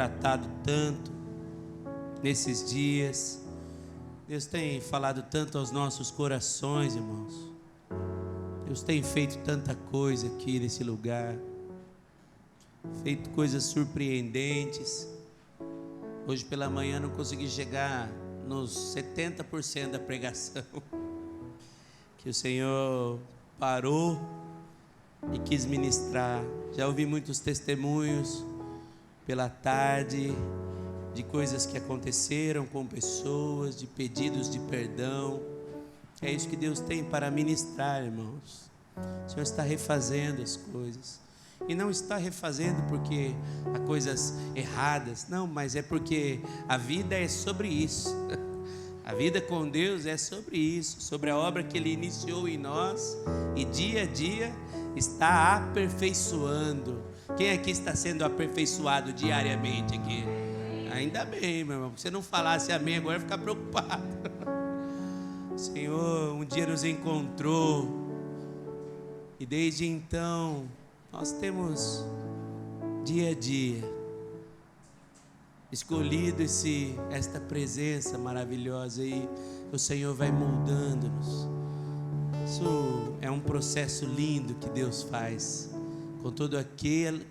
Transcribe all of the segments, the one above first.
tratado tanto nesses dias. Deus tem falado tanto aos nossos corações, irmãos. Deus tem feito tanta coisa aqui nesse lugar, feito coisas surpreendentes. Hoje pela manhã não consegui chegar nos 70% da pregação, que o Senhor parou e quis ministrar. Já ouvi muitos testemunhos pela tarde de coisas que aconteceram com pessoas, de pedidos de perdão. É isso que Deus tem para ministrar, irmãos. O Senhor está refazendo as coisas. E não está refazendo porque há coisas erradas. Não, mas é porque a vida é sobre isso. A vida com Deus é sobre isso. Sobre a obra que Ele iniciou em nós. E dia a dia está aperfeiçoando. Quem aqui está sendo aperfeiçoado diariamente aqui? Ainda bem, meu irmão. Se você não falasse amém agora, eu ia ficar preocupado. O Senhor um dia nos encontrou. E desde então nós temos dia a dia escolhido esta presença maravilhosa, e o Senhor vai moldando-nos. Isso é um processo lindo que Deus faz com todo aquele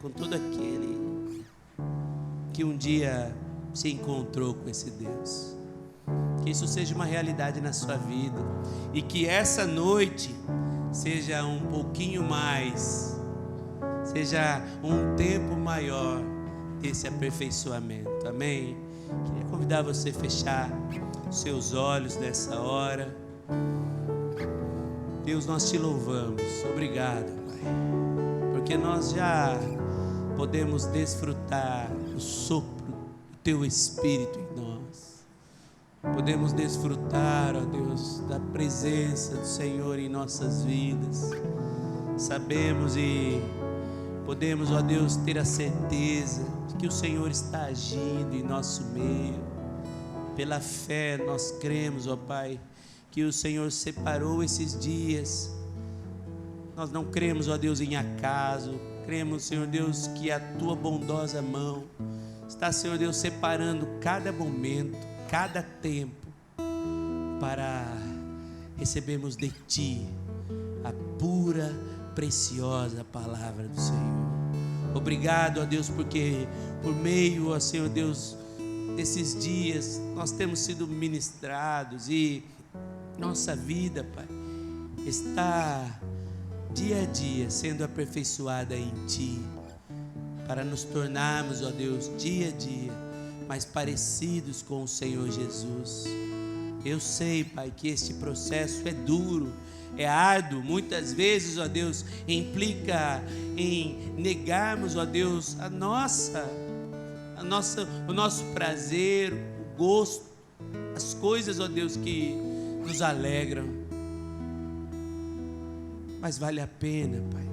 que um dia se encontrou com esse Deus. Que isso seja uma realidade na sua vida, e que essa noite seja um pouquinho mais, seja um tempo maior desse aperfeiçoamento. Amém? Queria convidar você a fechar os seus olhos nessa hora. Deus, nós te louvamos. Obrigado, Pai, porque nós já podemos desfrutar do sopro do Teu Espírito em nós. Podemos desfrutar, ó Deus, da presença do Senhor em nossas vidas. Sabemos e podemos, ó Deus, ter a certeza de que o Senhor está agindo em nosso meio. Pela fé nós cremos, ó Pai, que o Senhor separou esses dias. Nós não cremos, ó Deus, em acaso. Cremos, Senhor Deus, que a Tua bondosa mão está, Senhor Deus, separando cada momento, cada tempo, para recebermos de Ti a pura, preciosa palavra do Senhor. Obrigado, ó Deus, porque por meio, ó Senhor Deus, desses dias nós temos sido ministrados, e nossa vida, Pai, está dia a dia sendo aperfeiçoada em Ti, para nos tornarmos, ó Deus, dia a dia mais parecidos com o Senhor Jesus. Eu sei, Pai, que este processo é duro, é árduo. Muitas vezes, ó Deus, implica em negarmos, ó Deus, o nosso prazer, o gosto, as coisas, ó Deus, que nos alegram. Mas vale a pena, Pai.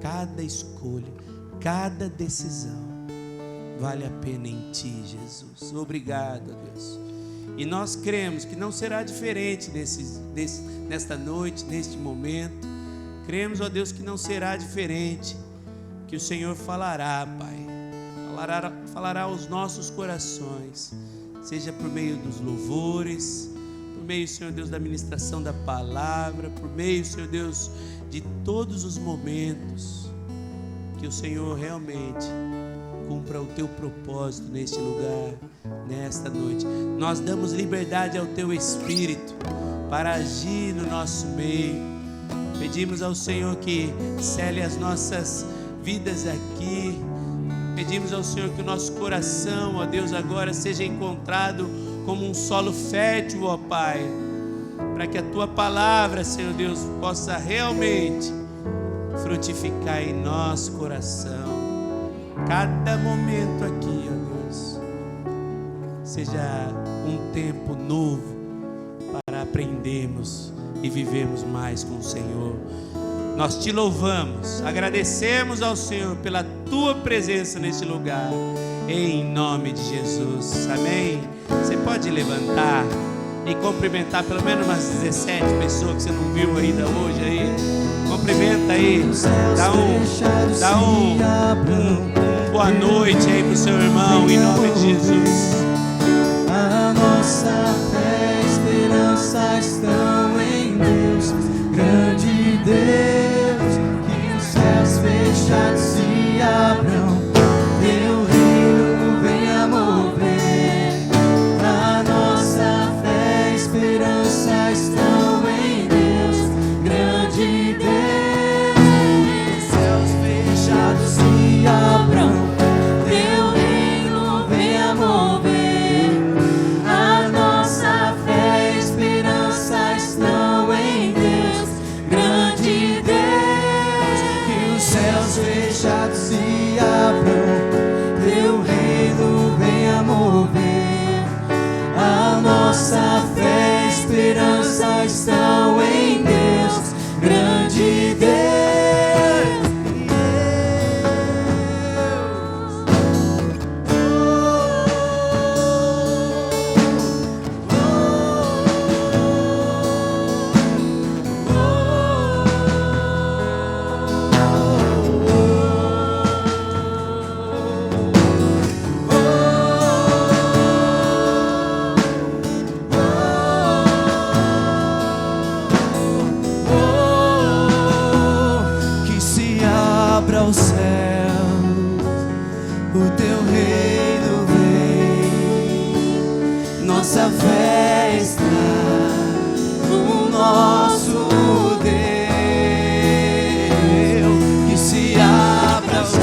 Cada escolha, cada decisão vale a pena em Ti, Jesus. Obrigado, ó Deus. E nós cremos que não será diferente nesta noite, neste momento. Cremos, ó Deus, que não será diferente. Que o Senhor falará, Pai. Falará aos nossos corações. Seja por meio dos louvores, por meio, Senhor Deus, da ministração da palavra, por meio, Senhor Deus, de todos os momentos. Que o Senhor realmente cumpra o Teu propósito neste lugar, nesta noite. Nós damos liberdade ao Teu Espírito para agir no nosso meio. Pedimos ao Senhor que cele as nossas vidas aqui. Pedimos ao Senhor que o nosso coração, ó Deus, agora seja encontrado como um solo fértil, ó Pai, para que a Tua palavra, Senhor Deus, possa realmente frutificar em nosso coração. Cada momento aqui, ó Deus, seja um tempo novo para aprendermos e vivermos mais com o Senhor. Nós Te louvamos, agradecemos ao Senhor pela Tua presença neste lugar, em nome de Jesus, amém? Você pode levantar e cumprimentar pelo menos umas 17 pessoas que você não viu ainda hoje aí. Cumprimenta aí, dá um boa noite aí pro seu irmão, em nome de Jesus. A nossa fé e esperança estão em Deus, grande Deus, que os céus fechados se abram, teu reino venha mover. A nossa fé e esperança estão em Deus, grande Deus, que os céus fechados se abram, teu reino venha mover. A nossa fé e esperança estão em Deus, grande Deus, que os céus fechados se abram, teu reino venha mover. A nossa fé e esperança estão em Deus, grande Deus. Que se abra o céu, o teu reino vem, nossa fé está no nosso Deus. Que se abra o céu,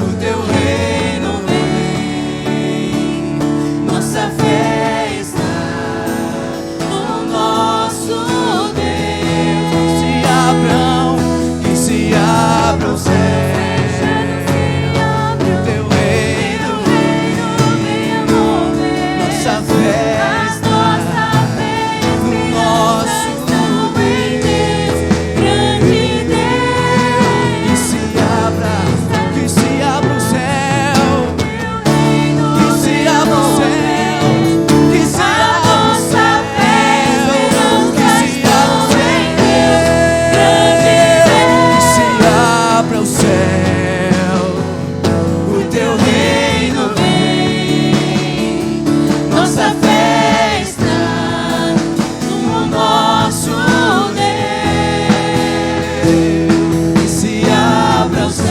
o teu reino vem, nossa fé está no nosso Deus. Que se abra o céu, o teu reino venha mover. Nossa fé está no nosso Deus, grande Deus. Que se abra o céu, que se abra o céu, que se abra o céu, que se abra o céu, o teu reino vem, nossa fé está no nosso Deus. Que se abra o céu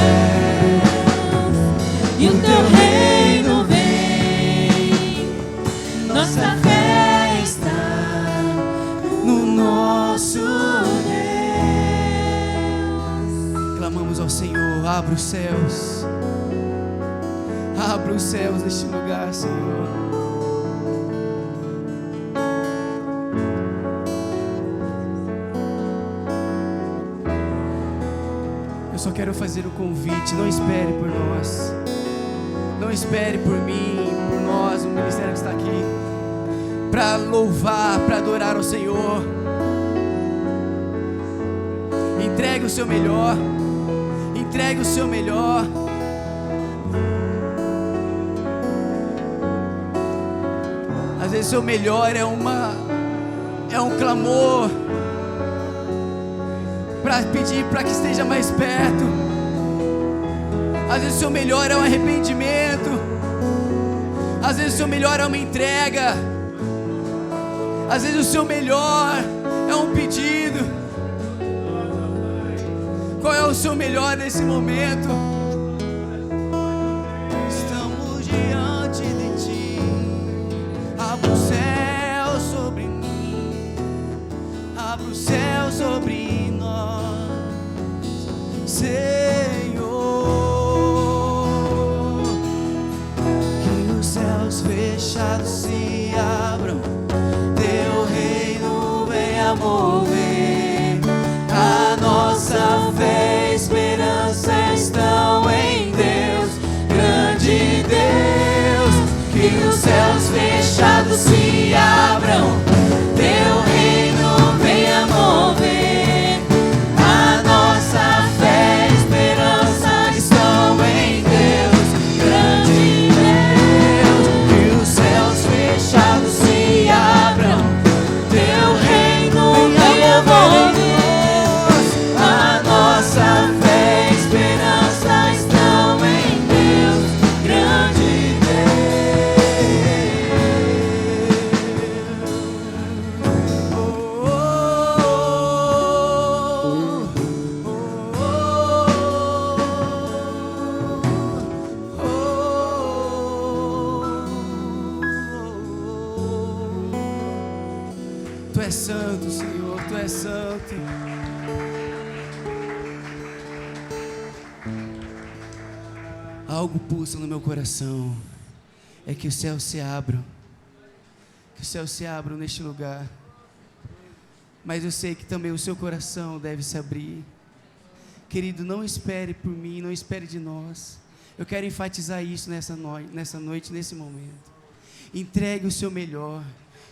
e o teu reino vem, nossa fé está no nosso Deus. Clamamos ao Senhor, abra os céus. Abra os céus neste lugar, Senhor. Eu só quero fazer o convite, não espere por nós. Não espere por mim, por nós, o ministério que está aqui, para louvar, para adorar ao Senhor. Entregue o seu melhor. Entregue o seu melhor. Às vezes o seu melhor é um clamor para pedir para que esteja mais perto. Às vezes o seu melhor é um arrependimento. Às vezes o seu melhor é uma entrega. Às vezes o seu melhor é um pedido. Qual é o seu melhor nesse momento? Estamos diante de ti. Abra o céu sobre mim. Abra o céu sobre nós, Senhor. Que os céus fechados se abram, teu reino venha mover. A nossa fé e esperança estão és santo, Senhor, Tu és santo. Algo pulsa no meu coração, é que os céus se abram, que os céus se abram neste lugar, mas eu sei que também o seu coração deve se abrir. Querido, não espere por mim, não espere de nós. Eu quero enfatizar isso nessa noite, nesse momento. Entregue o seu melhor.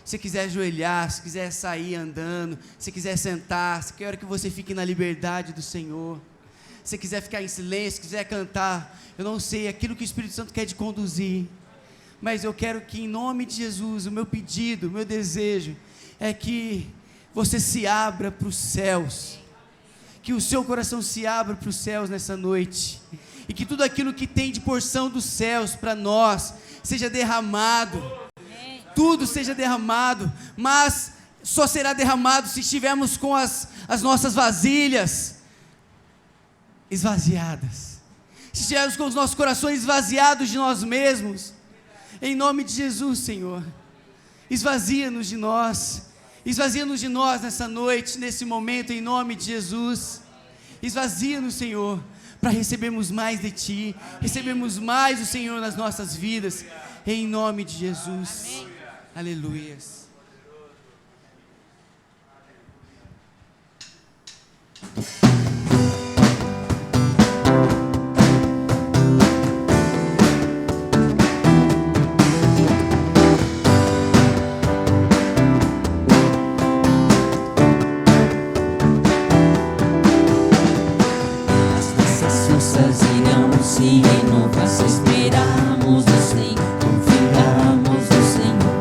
Se quiser ajoelhar, se quiser sair andando, se quiser sentar, se quer que você fique na liberdade do Senhor. Se quiser ficar em silêncio, se quiser cantar, eu não sei, aquilo que o Espírito Santo quer te conduzir. Mas eu quero que, em nome de Jesus, o meu pedido, o meu desejo é que você se abra para os céus, que o seu coração se abra para os céus nessa noite, e que tudo aquilo que tem de porção dos céus para nós seja derramado, tudo seja derramado, mas só será derramado se estivermos com as nossas vasilhas esvaziadas, se estivermos com os nossos corações esvaziados de nós mesmos. Em nome de Jesus, Senhor, esvazia-nos de nós nessa noite, nesse momento, em nome de Jesus. Esvazia-nos, Senhor, para recebermos mais de Ti, recebermos mais do Senhor nas nossas vidas, em nome de Jesus. Aleluias. Se renovar, se esperarmos no Senhor, confiarmos no Senhor.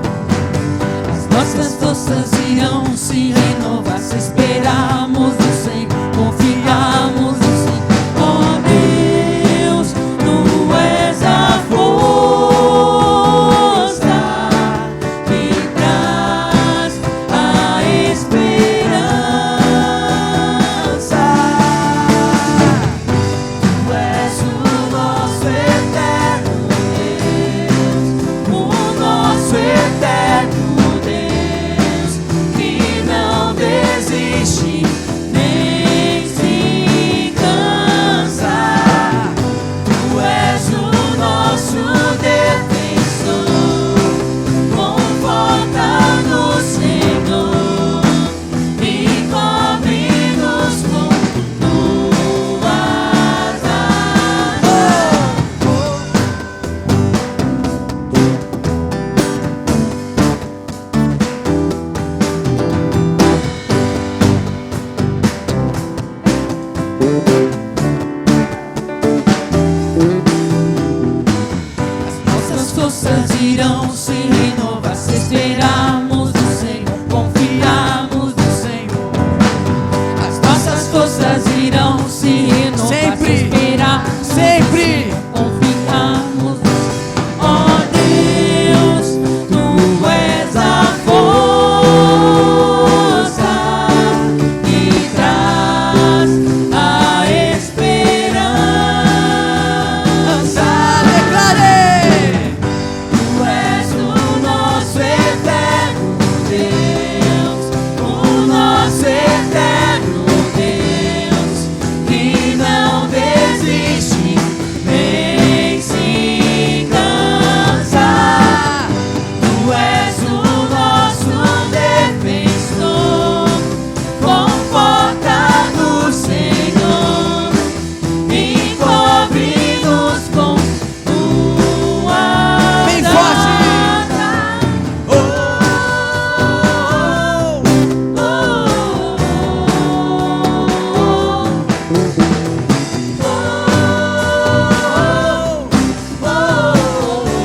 As nossas forças irão se renovar, se esperarmos no Senhor, confiarmos no Senhor. Ó Deus, Tu és a força que traz a esperança. Tu és o nosso eterno Deus, o nosso eterno Deus, que não desiste nem se cansa. Tu és o nosso defensor, conforta no Senhor e cobre-nos com tuas nossas forças irão se renovar, se esperarmos no Senhor, confiarmos no Senhor. As nossas forças irão se renovar, Sempre, se esperar sempre. confiarmos no Senhor. Ó Deus, Tu és a força que traz a esperança. Declare! Tu és o nosso eterno Deus, o nosso eterno Deus, que não desiste nem se cansa. Tu és o nosso defensor, conforta no Senhor e cobre-nos com tuas Bem forte!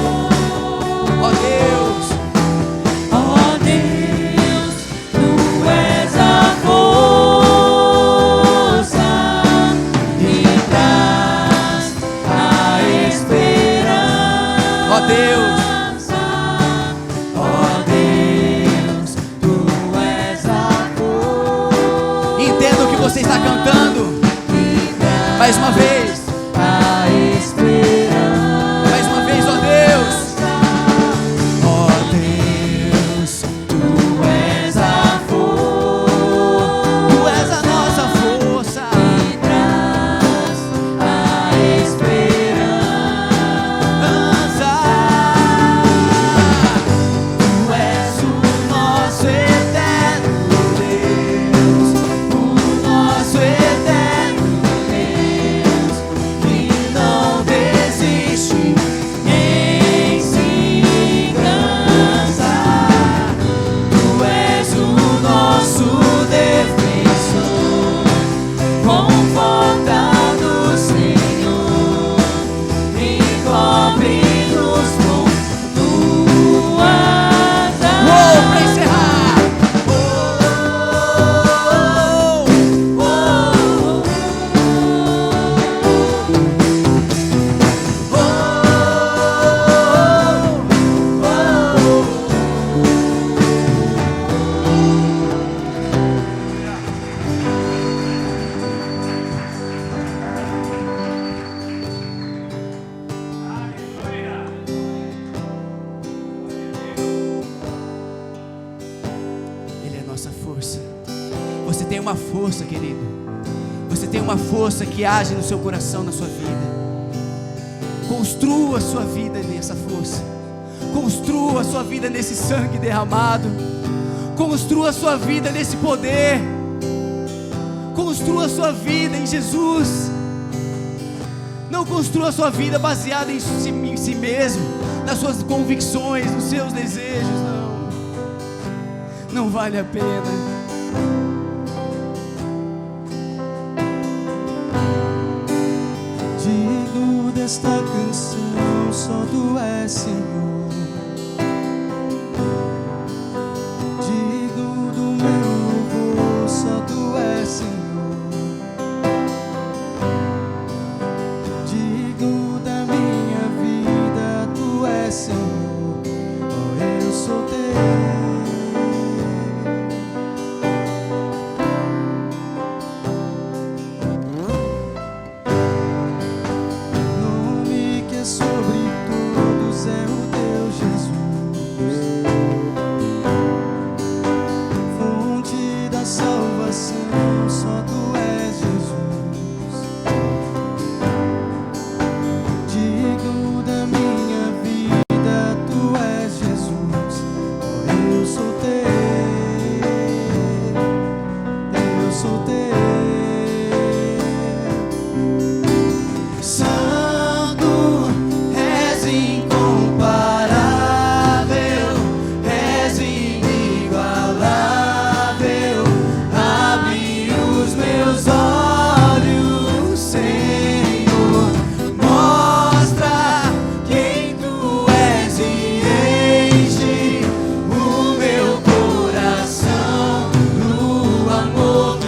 Ó Deus, Ó Deus, Tu és a força que traz a esperança. ó Deus, Ó Deus, Tu és a força entenda o que você está cantando. que traz Mais uma vez, a esperança. mais uma vez, ó Deus. Ó Deus, Tu és a força tem uma força, querido. Você tem uma força que age no seu coração, na sua vida. Construa a sua vida nessa força. Construa a sua vida nesse sangue derramado. Construa a sua vida nesse poder. Construa a sua vida em Jesus. Não construa a sua vida baseada em si mesmo, nas suas convicções, nos seus desejos. Não vale a pena. Digno desta canção, só Tu és Senhor. Digno do meu louvor, só Tu és Senhor. Digno da minha vida, Tu és Senhor. Oh, eu sou Teu. Da salvação, só Tu és Jesus. Digno da minha vida, Tu és Jesus. Oh, eu sou Teu, eu sou Teu. Só Tu és, só Tu és. Santo, és incomparável, és inigualável. Abre os meus olhos, Senhor. Mostra quem Tu és e enche o meu coração do amor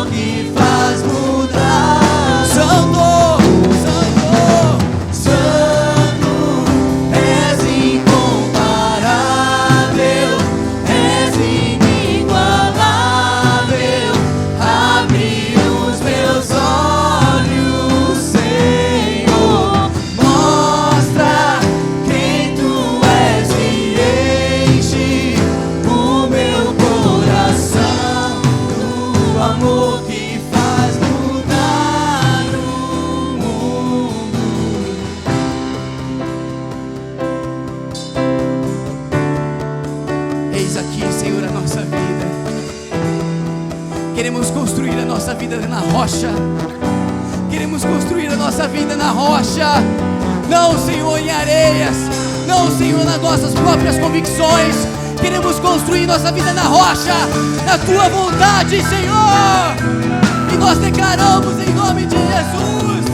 que faz mudar. Santo, Santo, Santo, és incomparável, és inigualável. Abre os meus olhos, Senhor. Mostra quem Tu és e enche o meu coração do amor que faz mudar o mundo. eis aqui, Senhor, a nossa vida. Queremos construir a nossa vida na rocha. Queremos construir a nossa vida na rocha. Não, Senhor, em areias. Não, Senhor, nas nossas próprias convicções. Queremos construir nossa vida na rocha, na Tua vontade, Senhor. E nós declaramos em nome de Jesus.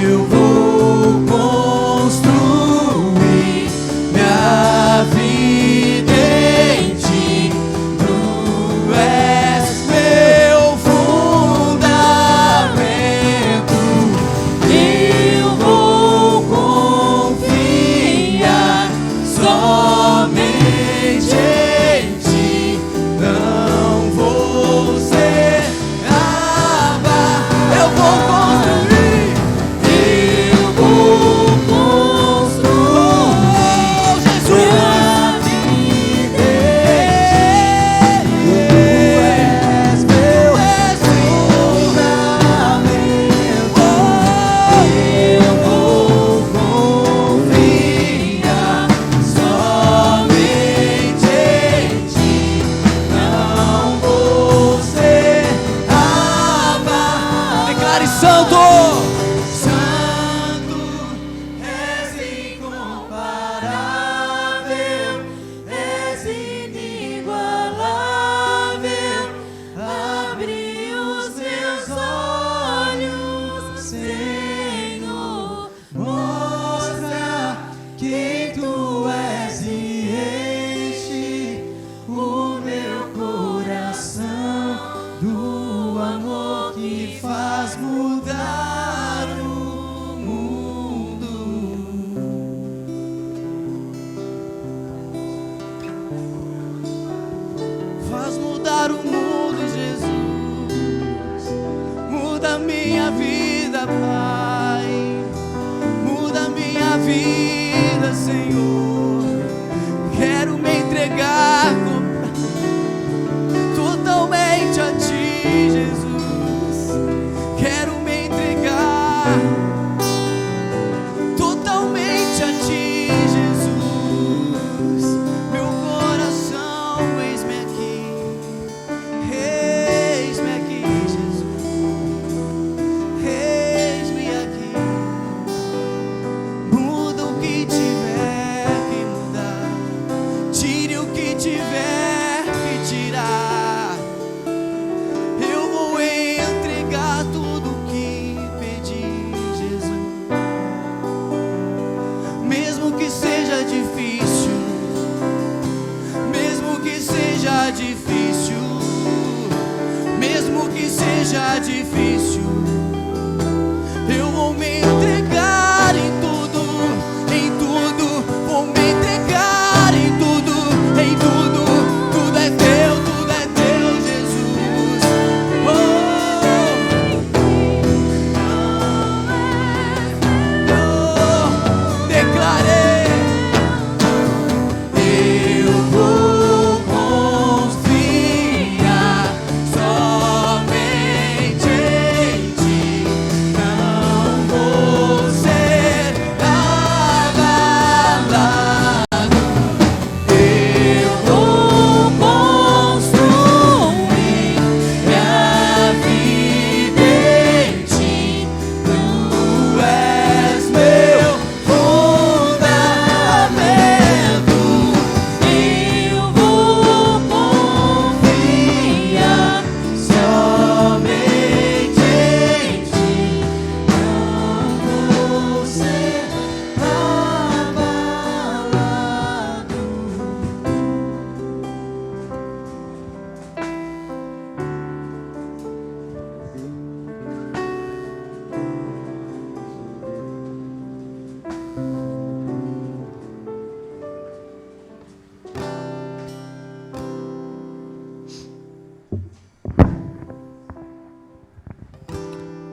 Eu vou construir minha vida em Ti. Tu és meu fundamento. somente em ti. Não vou ser abalado. Eu vou construir. Eu vou construir. Jesus.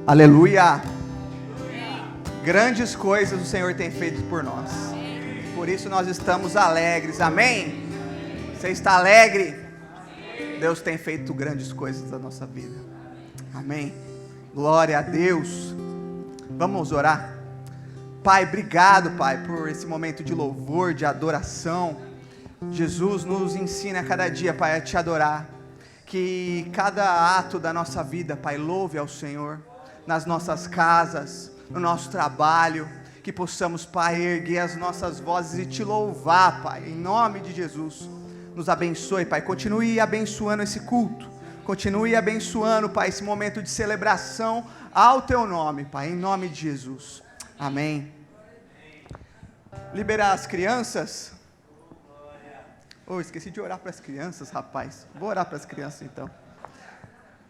Aleluia! Grandes coisas o Senhor tem feito por nós. Por isso nós estamos alegres. Amém? Você está alegre? Deus tem feito grandes coisas na nossa vida. Amém? Glória a Deus. Vamos orar. Pai, obrigado, Pai, por esse momento de louvor, de adoração. Jesus nos ensina a cada dia, Pai, a te adorar. Que cada ato da nossa vida, Pai, louve ao Senhor. Nas nossas casas, no nosso trabalho, que possamos, Pai, erguer as nossas vozes e te louvar, Pai, em nome de Jesus. Nos abençoe, Pai, continue abençoando esse culto, continue abençoando, Pai, esse momento de celebração ao Teu nome, Pai, em nome de Jesus. Amém. Liberar as crianças. Esqueci de orar para as crianças, rapaz. Vou orar para as crianças então.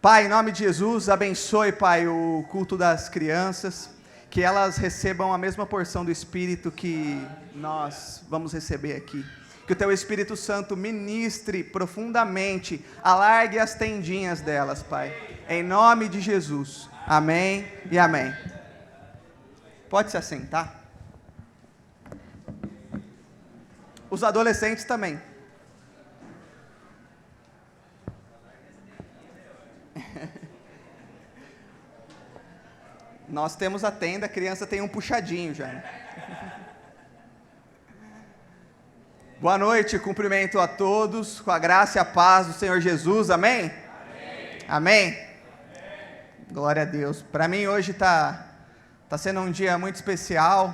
Pai, em nome de Jesus, abençoe, Pai, o culto das crianças, que elas recebam a mesma porção do Espírito que nós vamos receber aqui. Que o teu Espírito Santo ministre profundamente, alargue as tendinhas delas, Pai. Em nome de Jesus. Amém e amém. Pode se assentar. Os adolescentes também. Nós temos a tenda, a criança tem um puxadinho já. Né? Boa noite, cumprimento a todos, com a graça e a paz do Senhor Jesus, amém? Amém? Amém? Glória a Deus. Para mim hoje tá sendo um dia muito especial.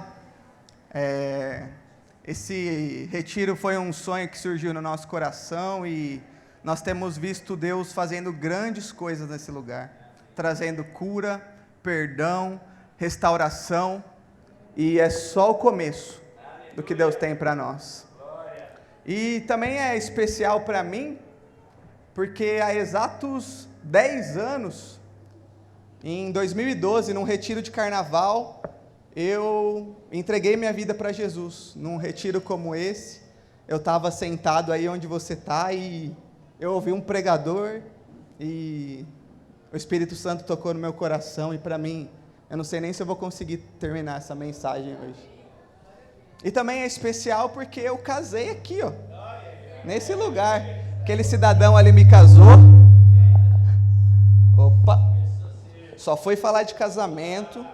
Esse retiro foi um sonho que surgiu no nosso coração e nós temos visto Deus fazendo grandes coisas nesse lugar, trazendo cura, perdão, restauração, e é só o começo do que Deus tem para nós. E também é especial para mim, porque há exatos 10 anos, em 2012, num retiro de carnaval, eu entreguei minha vida para Jesus. Num retiro como esse, eu estava sentado aí onde você está e eu ouvi um pregador e o Espírito Santo tocou no meu coração e para mim, eu não sei nem se eu vou conseguir terminar essa mensagem hoje. E também é especial porque eu casei aqui, ó, nesse lugar. Aquele cidadão ali me casou. Opa! Só foi falar de casamento.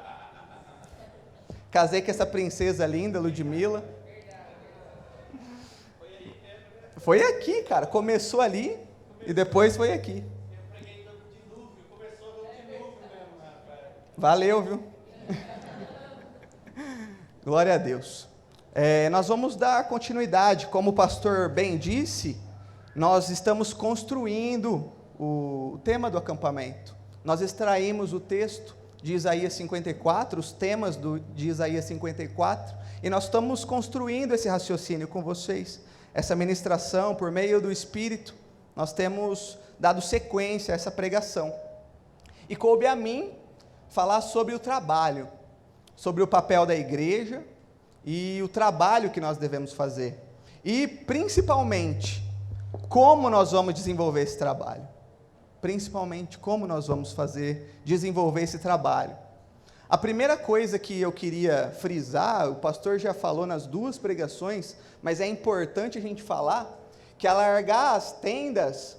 Casei com essa princesa linda, Ludmila. Foi aqui, cara. Começou ali e depois foi aqui. Valeu, viu? Glória a Deus. Nós vamos dar continuidade, como o pastor bem disse, nós estamos construindo o tema do acampamento. Nós extraímos o texto de Isaías 54, os temas de Isaías 54, e nós estamos construindo esse raciocínio com vocês. Essa ministração, por meio do Espírito, nós temos dado sequência a essa pregação. E coube a mim falar sobre o trabalho, sobre o papel da igreja e o trabalho que nós devemos fazer. E, principalmente, como nós vamos desenvolver esse trabalho. Principalmente, como nós vamos desenvolver esse trabalho. A primeira coisa que eu queria frisar, o pastor já falou nas 2 pregações, mas é importante a gente falar, que alargar as tendas,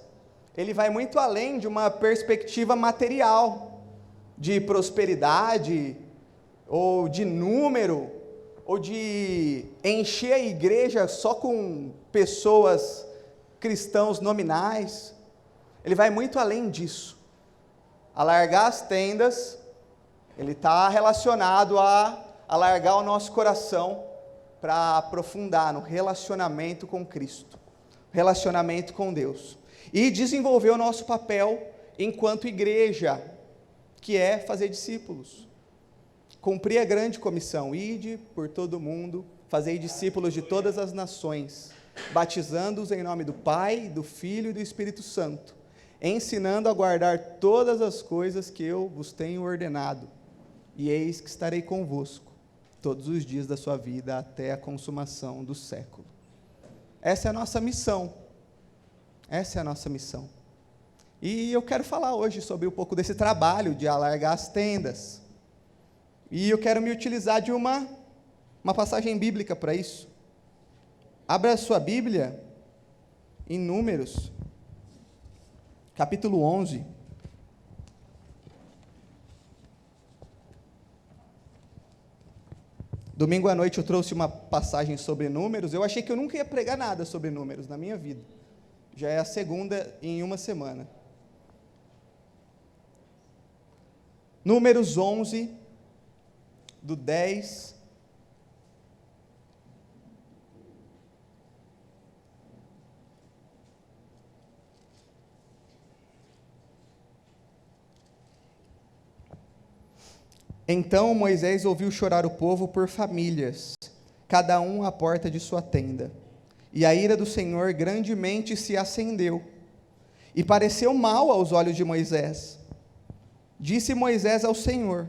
ele vai muito além de uma perspectiva material, de prosperidade, ou de número, ou de encher a igreja só com pessoas cristãos nominais. Ele vai muito além disso. Alargar as tendas, ele está relacionado a alargar o nosso coração para aprofundar no relacionamento com Cristo, relacionamento com Deus, e desenvolver o nosso papel enquanto igreja, que é fazer discípulos, cumprir a grande comissão, ide por todo o mundo, fazei discípulos de todas as nações, batizando-os em nome do Pai, do Filho e do Espírito Santo, ensinando a guardar todas as coisas que eu vos tenho ordenado, e eis que estarei convosco todos os dias da sua vida até a consumação do século. Essa é a nossa missão. Essa é a nossa missão. E eu quero falar hoje sobre um pouco desse trabalho de alargar as tendas. E eu quero me utilizar de uma passagem bíblica para isso. Abra a sua Bíblia em Números, capítulo 11. Domingo à noite eu trouxe uma passagem sobre Números. Eu achei que eu nunca ia pregar nada sobre Números na minha vida. Já é a segunda em uma semana. Números 11, do 10 Então Moisés ouviu chorar o povo por famílias, cada um à porta de sua tenda. E a ira do Senhor grandemente se acendeu, e pareceu mal aos olhos de Moisés. Disse Moisés ao Senhor: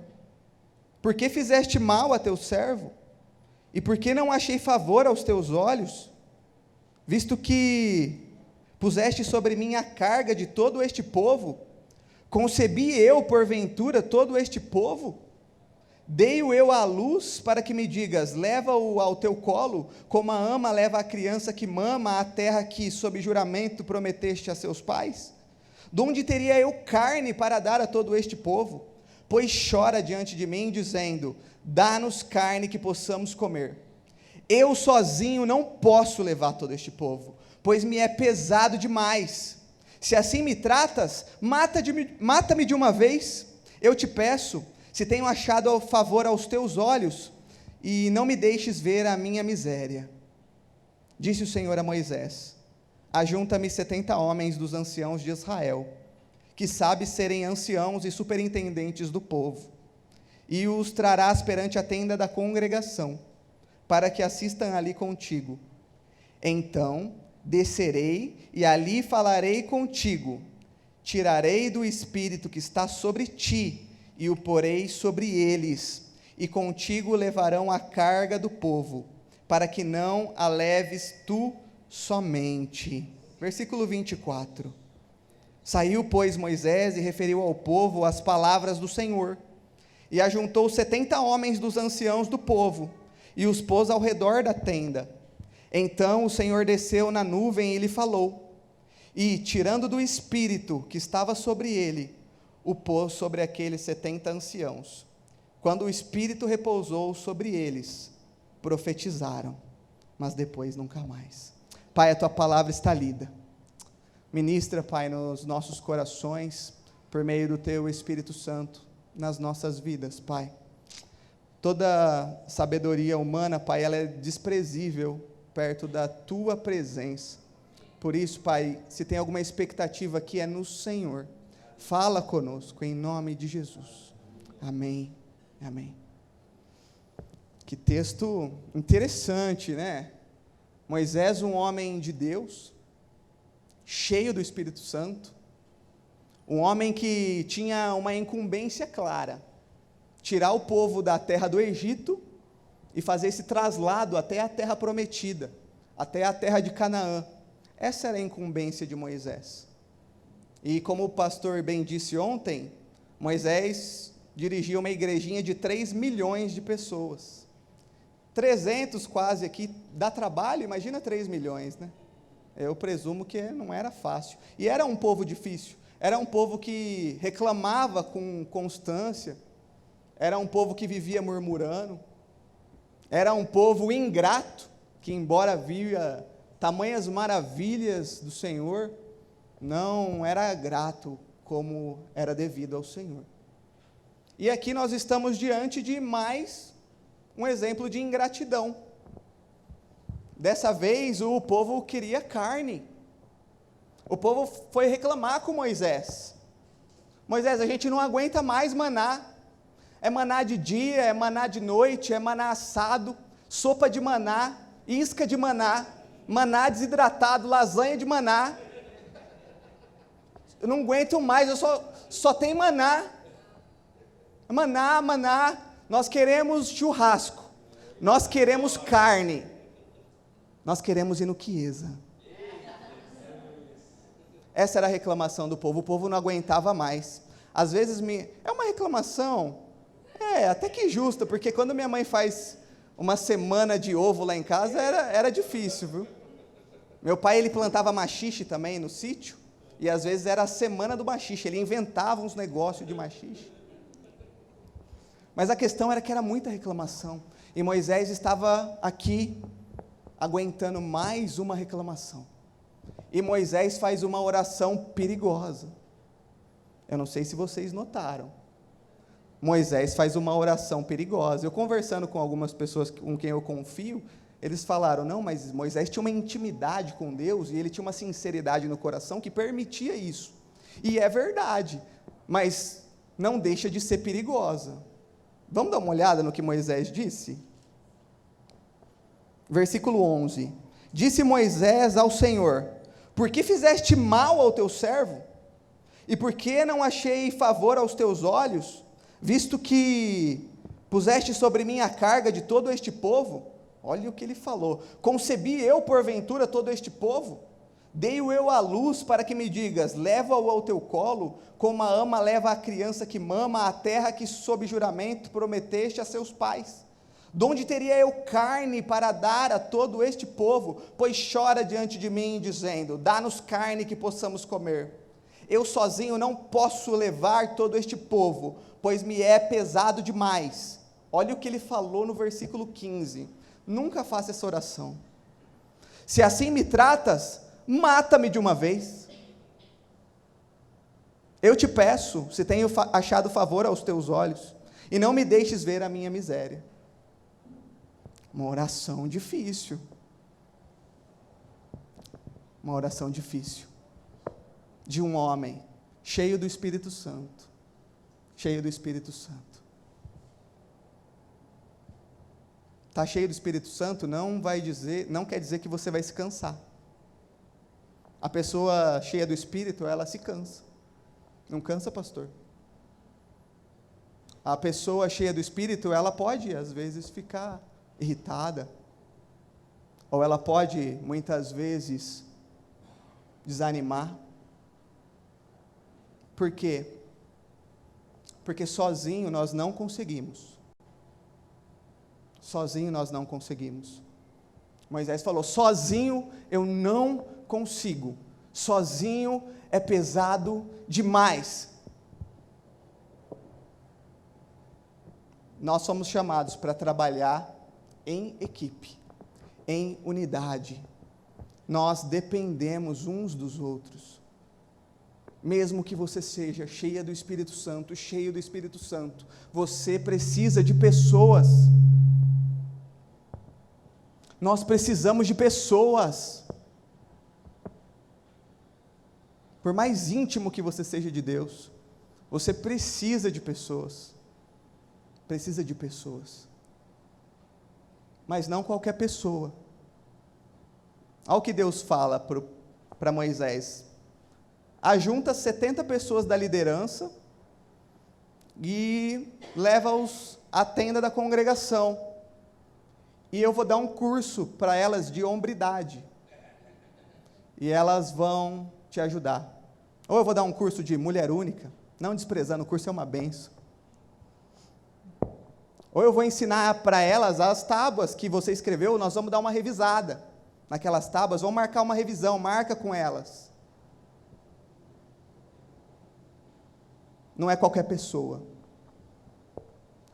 por que fizeste mal a teu servo? E por que não achei favor aos teus olhos? visto que puseste sobre mim a carga de todo este povo, concebi eu, porventura, todo este povo? Dei-o eu à luz para que me digas, leva-o ao teu colo, como a ama leva a criança que mama a terra que, sob juramento, prometeste a seus pais? De onde teria eu carne para dar a todo este povo? Pois chora diante de mim, dizendo, dá-nos carne que possamos comer. Eu sozinho não posso levar todo este povo, pois me é pesado demais. Se assim me tratas, mata-me de uma vez. Eu te peço, se tenho achado favor aos teus olhos, e não me deixes ver a minha miséria. Disse o Senhor a Moisés, ajunta-me 70 homens dos anciãos de Israel, que sabes serem anciãos e superintendentes do povo, e os trarás perante a tenda da congregação, para que assistam ali contigo. Então descerei e ali falarei contigo, tirarei do espírito que está sobre ti, e o porei sobre eles, e contigo levarão a carga do povo, para que não a leves tu somente. Versículo 24. Saiu, pois, Moisés e referiu ao povo as palavras do Senhor, e ajuntou 70 homens dos anciãos do povo, e os pôs ao redor da tenda. Então o Senhor desceu na nuvem e lhe falou, e, tirando do espírito que estava sobre ele, o pôs sobre aqueles 70 anciãos. Quando o espírito repousou sobre eles, profetizaram, mas depois nunca mais. Pai, a tua palavra está lida. Ministra, Pai, nos nossos corações, por meio do teu Espírito Santo, nas nossas vidas, Pai. Toda sabedoria humana, Pai, ela é desprezível perto da tua presença. Por isso, Pai, se tem alguma expectativa aqui, é no Senhor. Fala conosco, em nome de Jesus. Amém, amém. Que texto interessante, né? Moisés, um homem de Deus, cheio do Espírito Santo, um homem que tinha uma incumbência clara, tirar o povo da terra do Egito e fazer esse traslado até a terra prometida, até a terra de Canaã. Essa era a incumbência de Moisés. E como o pastor bem disse ontem, Moisés dirigia uma igrejinha de 3 milhões de pessoas. 300 quase aqui, dá trabalho, imagina 3 milhões, né? Eu presumo que não era fácil. E era um povo difícil, era um povo que reclamava com constância, era um povo que vivia murmurando, era um povo ingrato, que embora via tamanhas maravilhas do Senhor, não era grato como era devido ao Senhor. E aqui nós estamos diante de mais um exemplo de ingratidão. Dessa vez o povo queria carne. O povo foi reclamar com Moisés. Moisés, a gente não aguenta mais maná. É maná de dia, é maná de noite, é maná assado, sopa de maná, isca de maná, maná desidratado, lasanha de maná. Eu não aguento mais, eu só tenho maná. Maná. Nós queremos churrasco. Nós queremos carne. Nós queremos enoquieza. Essa era a reclamação do povo. O povo não aguentava mais. Às vezes é uma reclamação, até que justa, porque quando minha mãe faz uma semana de ovo lá em casa, era difícil, viu? Meu pai, ele plantava maxixe também no sítio. E às vezes era a semana do maxixe, ele inventava uns negócios de maxixe. Mas a questão era que era muita reclamação, e Moisés estava aqui, aguentando mais uma reclamação. E Moisés faz uma oração perigosa. Eu não sei se vocês notaram. Moisés faz uma oração perigosa. Eu conversando com algumas pessoas com quem eu confio, eles falaram, não, mas Moisés tinha uma intimidade com Deus, e ele tinha uma sinceridade no coração que permitia isso. E é verdade, mas não deixa de ser perigosa. Vamos dar uma olhada no que Moisés disse? Versículo 11. Disse Moisés ao Senhor, por que fizeste mal ao teu servo? E por que não achei favor aos teus olhos, visto que puseste sobre mim a carga de todo este povo? Olha o que ele falou: concebi eu porventura todo este povo? Dei-o eu à luz para que me digas, leva-o ao teu colo, como a ama leva a criança que mama, a terra que sob juramento prometeste a seus pais. Donde teria eu carne para dar a todo este povo? Pois chora diante de mim, dizendo, dá-nos carne que possamos comer. Eu sozinho não posso levar todo este povo, pois me é pesado demais. Olha o que ele falou no versículo 15, nunca faça essa oração. Se assim me tratas, mata-me de uma vez. Eu te peço, se tenho achado favor aos teus olhos, e não me deixes ver a minha miséria. Uma oração difícil. Uma oração difícil. De um homem cheio do Espírito Santo. Cheio do Espírito Santo. Está cheio do Espírito Santo não quer dizer que você vai se cansar. A pessoa cheia do Espírito, ela se cansa. Não cansa, pastor? A pessoa cheia do Espírito, ela pode, às vezes, ficar irritada. Ou ela pode, muitas vezes, desanimar. Por quê? Porque sozinho nós não conseguimos. Sozinho nós não conseguimos. Moisés falou, sozinho eu não consigo. Sozinho é pesado demais. Nós somos chamados para trabalhar em equipe, em unidade. Nós dependemos uns dos outros. Mesmo que você seja cheia do Espírito Santo, cheio do Espírito Santo, você precisa de pessoas. Nós precisamos de pessoas. Por mais íntimo que você seja de Deus, você precisa de pessoas. Precisa de pessoas. Mas não qualquer pessoa. Olha o que Deus fala para Moisés. Ajunta 70 pessoas da liderança e leva-os à tenda da congregação. E eu vou dar um curso para elas de hombridade. E elas vão te ajudar. Ou eu vou dar um curso de mulher única, não desprezando, o curso é uma benção. Ou eu vou ensinar para elas as tábuas que você escreveu, nós vamos dar uma revisada naquelas tábuas, vamos marcar uma revisão, marca com elas. Não é qualquer pessoa.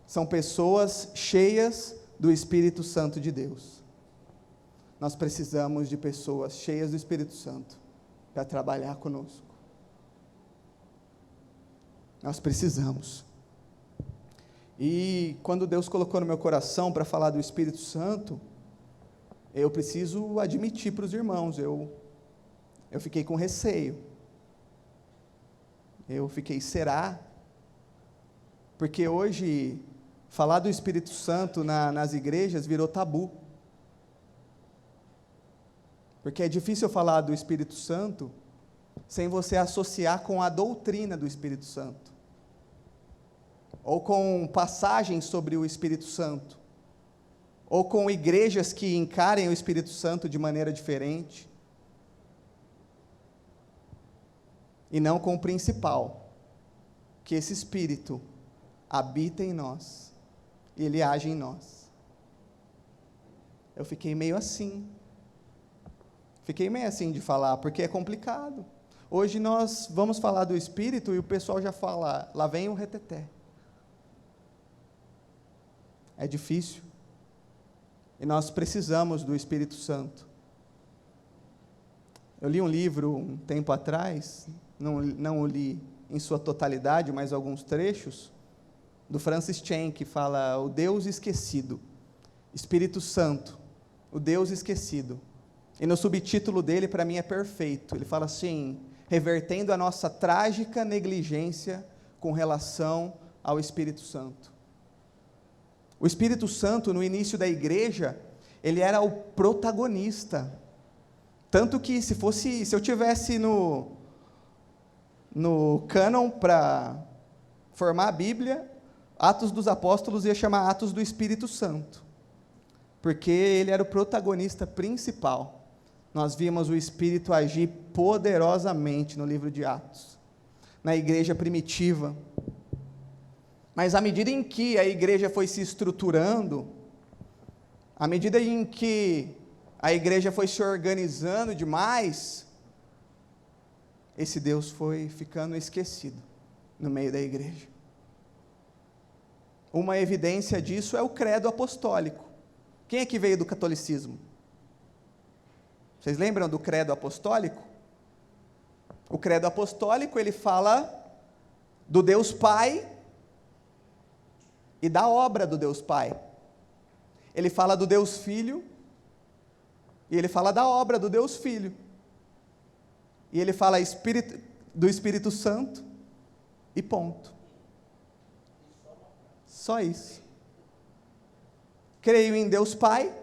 São pessoas cheias do Espírito Santo de Deus. Nós precisamos de pessoas cheias do Espírito Santo para trabalhar conosco. Nós precisamos. E quando Deus colocou no meu coração para falar do Espírito Santo, eu preciso admitir para os irmãos, eu fiquei com receio. Eu fiquei, será? Porque hoje, falar do Espírito Santo nas igrejas virou tabu. Porque é difícil falar do Espírito Santo sem você associar com a doutrina do Espírito Santo. Ou com passagens sobre o Espírito Santo. Ou com igrejas que encarem o Espírito Santo de maneira diferente. E não com o principal, que esse Espírito habita em nós, e Ele age em nós. Eu fiquei meio assim de falar, porque é complicado. Hoje nós vamos falar do Espírito e o pessoal já fala, lá vem o reteté. É difícil. E nós precisamos do Espírito Santo. Eu li um livro um tempo atrás, não o li em sua totalidade, mas alguns trechos, do Francis Chan, que fala o Deus esquecido, Espírito Santo, o Deus esquecido. E no subtítulo dele, para mim, é perfeito. Ele fala assim, revertendo a nossa trágica negligência com relação ao Espírito Santo. O Espírito Santo, no início da igreja, ele era o protagonista. Tanto que se eu tivesse no cânon para formar a Bíblia, Atos dos Apóstolos ia chamar Atos do Espírito Santo. porque ele era o protagonista principal. Nós vimos o Espírito agir poderosamente no livro de Atos, na igreja primitiva. Mas à medida em que a igreja foi se estruturando, à medida em que a igreja foi se organizando demais, esse Deus foi ficando esquecido no meio da igreja. Uma evidência disso é o credo apostólico. Quem é que veio do catolicismo? Vocês lembram do credo apostólico? O credo apostólico, ele fala do Deus Pai e da obra do Deus Pai. Ele fala do Deus Filho e ele fala da obra do Deus Filho. E ele fala do Espírito Santo e ponto. Só isso. Creio em Deus Pai,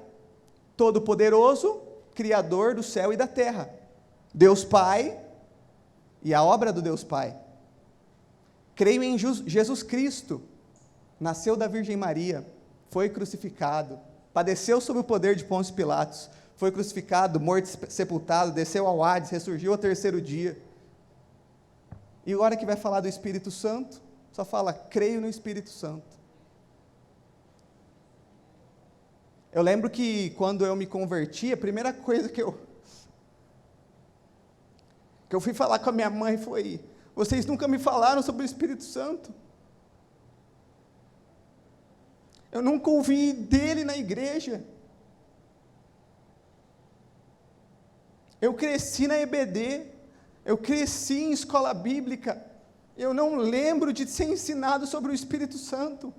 Todo-Poderoso, Criador do céu e da terra. Deus Pai e a obra do Deus Pai. Creio em Jesus Cristo, nasceu da Virgem Maria, foi crucificado, padeceu sob o poder de Pôncio Pilatos, foi crucificado, morto, sepultado, desceu ao Hades, ressurgiu ao terceiro dia. E a hora que vai falar do Espírito Santo, só fala, creio no Espírito Santo. Eu lembro que quando eu me converti, a primeira coisa que eu fui falar com a minha mãe foi, vocês nunca me falaram sobre o Espírito Santo. Eu nunca ouvi dele na igreja. Eu cresci na EBD, eu cresci em escola bíblica, eu não lembro de ser ensinado sobre o Espírito Santo.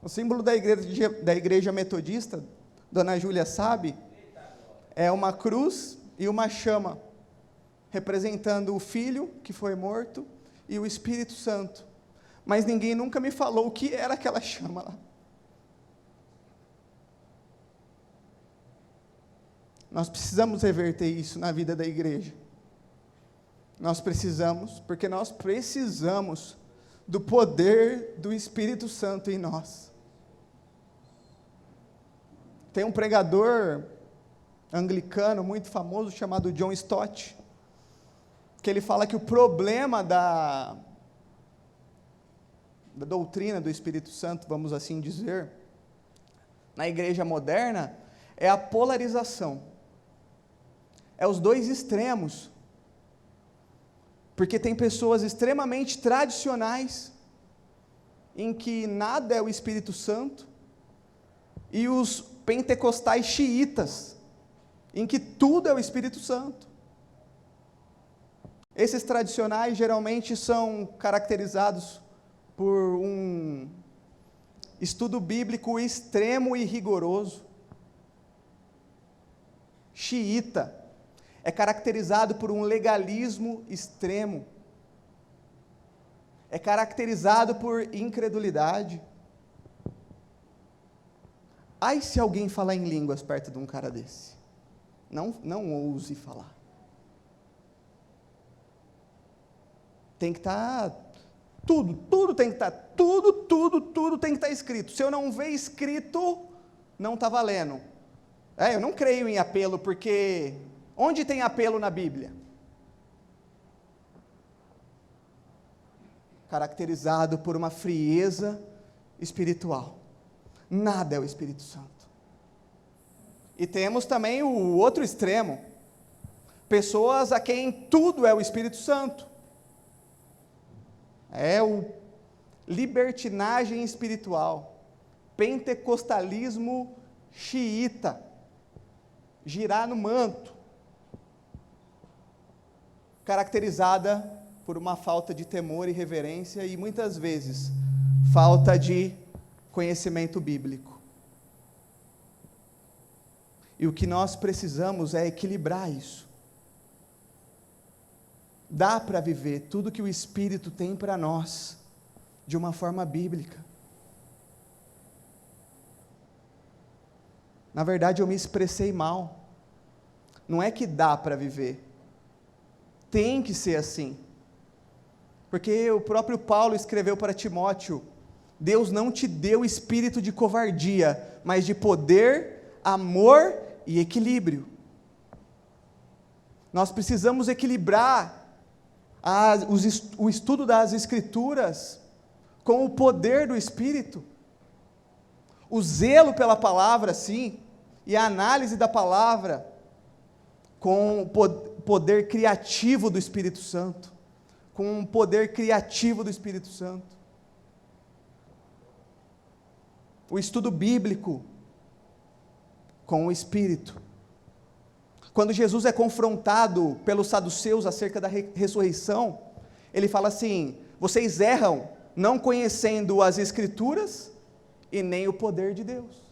O símbolo da igreja metodista, Dona Júlia sabe, é uma cruz e uma chama, representando o Filho que foi morto e o Espírito Santo. Mas ninguém nunca me falou o que era aquela chama lá. Nós precisamos reverter isso na vida da igreja. Nós precisamos, porque nós precisamos do poder do Espírito Santo em nós. Tem um pregador anglicano muito famoso chamado John Stott, que ele fala que o problema da doutrina do Espírito Santo, vamos assim dizer, na igreja moderna, é a polarização. É os dois extremos. Porque tem pessoas extremamente tradicionais, em que nada é o Espírito Santo, e os pentecostais xiitas, em que tudo é o Espírito Santo. Esses tradicionais geralmente são caracterizados por um estudo bíblico extremo e rigoroso. Xiita é caracterizado por um legalismo extremo, é caracterizado por incredulidade. Ai, se alguém falar em línguas perto de um cara desse, não ouse falar. Tem que estar, tudo tem que estar, tudo tem que estar escrito. Se eu não ver escrito, não está valendo. Eu não creio em apelo, porque onde tem apelo na Bíblia? Caracterizado por uma frieza espiritual. Nada é o Espírito Santo. E temos também o outro extremo. Pessoas a quem tudo é o Espírito Santo. É o libertinagem espiritual. Pentecostalismo xiita. Girar no manto. Caracterizada por uma falta de temor e reverência e muitas vezes falta de conhecimento bíblico. E o que nós precisamos é equilibrar isso. Dá para viver tudo que o Espírito tem para nós de uma forma bíblica. Na verdade, eu me expressei mal. Não é que dá para viver. Tem que ser assim. Porque o próprio Paulo escreveu para Timóteo, Deus não te deu espírito de covardia, mas de poder, amor e equilíbrio. Nós precisamos equilibrar o estudo das Escrituras com o poder do Espírito. O zelo pela palavra, sim, e a análise da palavra com o poder criativo do Espírito Santo. Com o poder criativo do Espírito Santo. O estudo bíblico com o Espírito. Quando Jesus é confrontado pelos saduceus acerca da ressurreição, ele fala assim: vocês erram não conhecendo as Escrituras e nem o poder de Deus.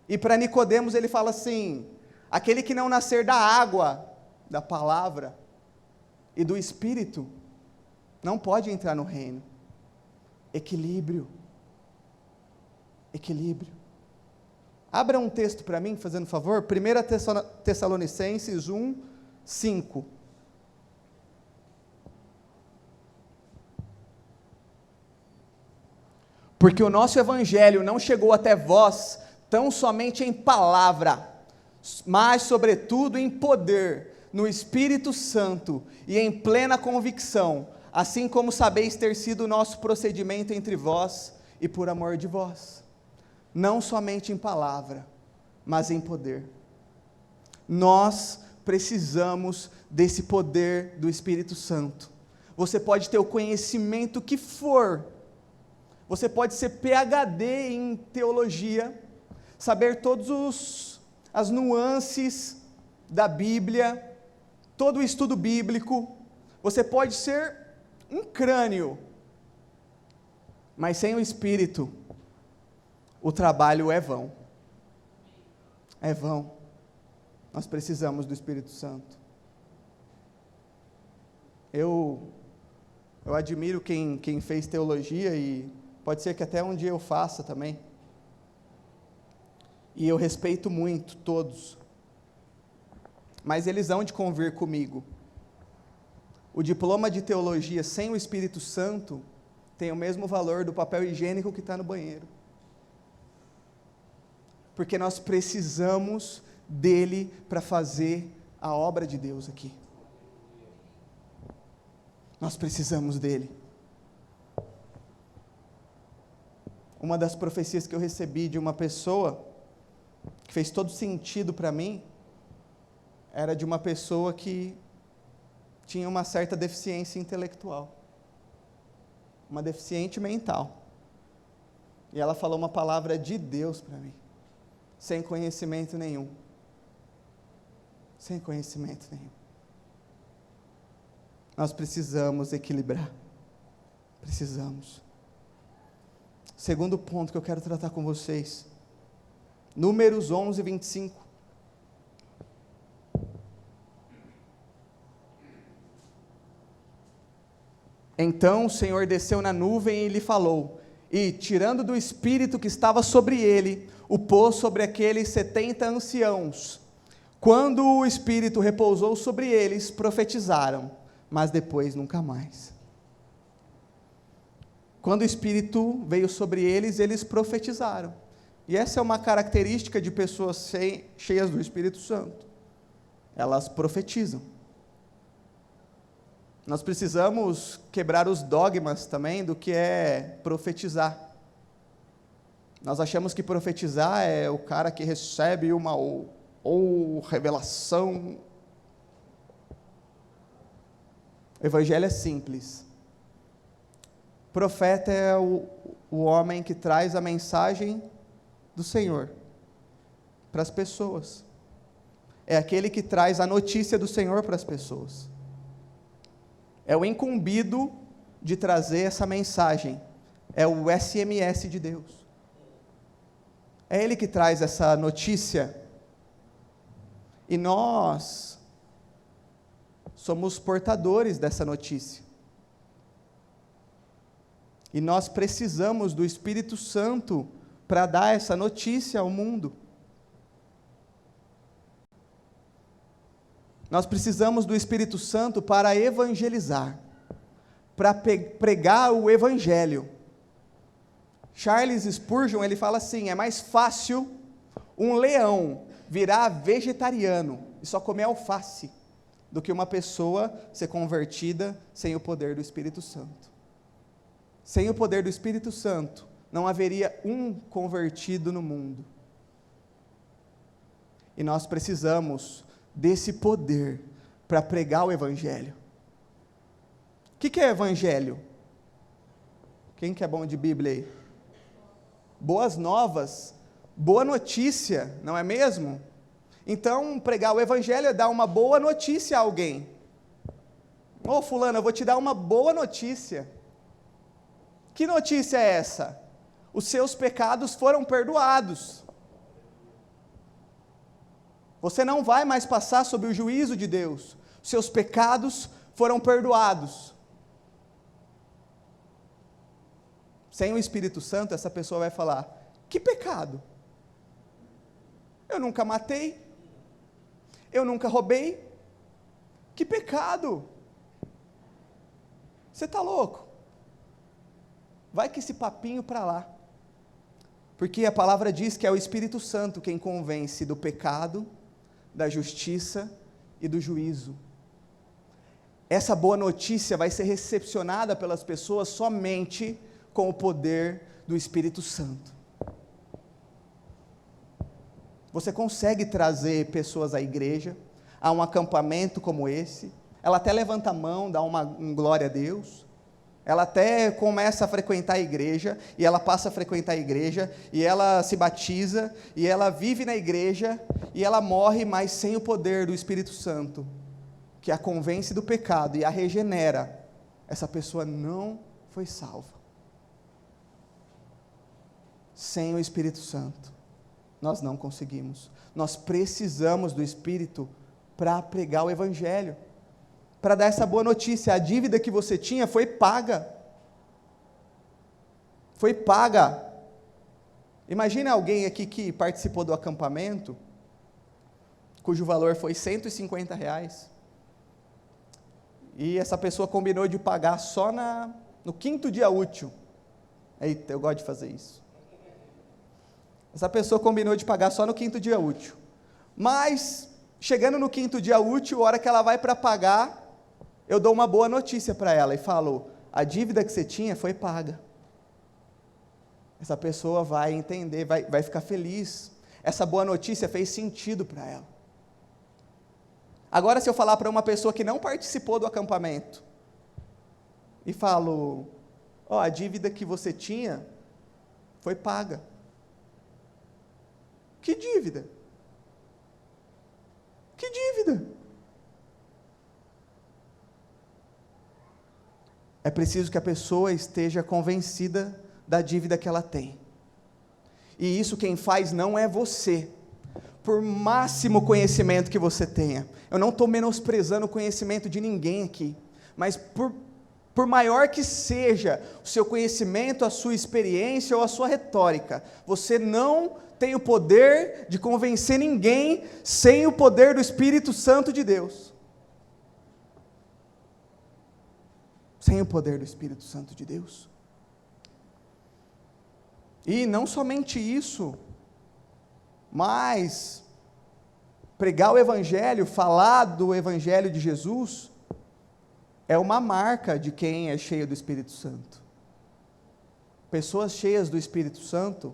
E para Nicodemos ele fala assim: aquele que não nascer da água, da palavra e do Espírito, não pode entrar no reino. Equilíbrio. Equilíbrio. Abra um texto para mim, fazendo favor, 1 Tessalonicenses 1, 5. Porque o nosso evangelho não chegou até vós tão somente em palavra, mas sobretudo em poder, no Espírito Santo e em plena convicção, assim como sabeis ter sido o nosso procedimento entre vós e por amor de vós. Não somente em palavra, mas em poder. Nós precisamos desse poder do Espírito Santo. Você pode ter o conhecimento que for, você pode ser PhD em teologia, saber todas as nuances da Bíblia, todo o estudo bíblico, você pode ser um crânio, mas sem o Espírito, o trabalho é vão. É vão. Nós precisamos do Espírito Santo. Eu admiro quem fez teologia e pode ser que até um dia eu faça também. E eu respeito muito todos. Mas eles hão de convir comigo. O diploma de teologia sem o Espírito Santo tem o mesmo valor do papel higiênico que está no banheiro. Porque nós precisamos dele para fazer a obra de Deus aqui. Nós precisamos dele. Uma das profecias que eu recebi de uma pessoa, que fez todo sentido para mim, era de uma pessoa que tinha uma certa deficiência intelectual, uma deficiente mental. E ela falou uma palavra de Deus para mim, sem conhecimento nenhum. Sem conhecimento nenhum. Nós precisamos equilibrar. Precisamos. Segundo ponto que eu quero tratar com vocês. Números 11, 25. Então o Senhor desceu na nuvem e lhe falou, e, tirando do espírito que estava sobre ele, o pôs sobre aqueles 70 anciãos. Quando o espírito repousou sobre eles, profetizaram, mas depois nunca mais. Quando o espírito veio sobre eles, eles profetizaram. E essa é uma característica de pessoas cheias do Espírito Santo. Elas profetizam. Nós precisamos quebrar os dogmas também do que é profetizar. Nós achamos que profetizar é o cara que recebe uma ou revelação. O evangelho é simples. Profeta é o homem que traz a mensagem do Senhor para as pessoas. É aquele que traz a notícia do Senhor para as pessoas. É o incumbido de trazer essa mensagem. É o SMS de Deus. É Ele que traz essa notícia. E nós somos portadores dessa notícia. E nós precisamos do Espírito Santo para dar essa notícia ao mundo. Nós precisamos do Espírito Santo para evangelizar, para pregar o Evangelho, Charles Spurgeon, ele fala assim: é mais fácil um leão virar vegetariano e só comer alface do que uma pessoa ser convertida sem o poder do Espírito Santo. Sem o poder do Espírito Santo, não haveria um convertido no mundo. E nós precisamos desse poder para pregar o Evangelho. O que é Evangelho? Quem que é bom de Bíblia aí? Boas novas, boa notícia, não é mesmo? Então, pregar o Evangelho é dar uma boa notícia a alguém. Ô fulano, eu vou te dar uma boa notícia. Que notícia é essa? Os seus pecados foram perdoados. Você não vai mais passar sob o juízo de Deus. Os seus pecados foram perdoados. Sem o Espírito Santo, essa pessoa vai falar: que pecado? Eu nunca matei. Eu nunca roubei. Que pecado? Você está louco? Vai que esse papinho para lá. Porque a palavra diz que é o Espírito Santo quem convence do pecado, da justiça e do juízo. Essa boa notícia vai ser recepcionada pelas pessoas somente com o poder do Espírito Santo. Você consegue trazer pessoas à igreja, a um acampamento como esse. Ela até levanta a mão, dá um glória a Deus. Ela até começa a frequentar a igreja, e ela passa a frequentar a igreja, e ela se batiza, e ela vive na igreja, e ela morre, mas sem o poder do Espírito Santo, que a convence do pecado e a regenera. Essa pessoa não foi salva. Sem o Espírito Santo, nós não conseguimos. Nós precisamos do Espírito para pregar o Evangelho, para dar essa boa notícia. A dívida que você tinha foi paga. Foi paga. Imagina alguém aqui que participou do acampamento, cujo valor foi R$150, e essa pessoa combinou de pagar só no 5º dia útil. Eita, eu gosto de fazer isso. Essa pessoa combinou de pagar só no 5º dia útil. Mas, chegando no 5º dia útil, a hora que ela vai para pagar, eu dou uma boa notícia para ela e falo: a dívida que você tinha foi paga. Essa pessoa vai entender, vai ficar feliz. Essa boa notícia fez sentido para ela. Agora, se eu falar para uma pessoa que não participou do acampamento, e falo: a dívida que você tinha foi paga. Que dívida? Que dívida? É preciso que a pessoa esteja convencida da dívida que ela tem. E isso quem faz não é você. Por máximo conhecimento que você tenha. Eu não estou menosprezando o conhecimento de ninguém aqui. Mas por maior que seja o seu conhecimento, a sua experiência ou a sua retórica, você não tem o poder de convencer ninguém sem o poder do Espírito Santo de Deus. Sem o poder do Espírito Santo de Deus. E não somente isso, mas pregar o Evangelho, falar do Evangelho de Jesus, é uma marca de quem é cheio do Espírito Santo. Pessoas cheias do Espírito Santo,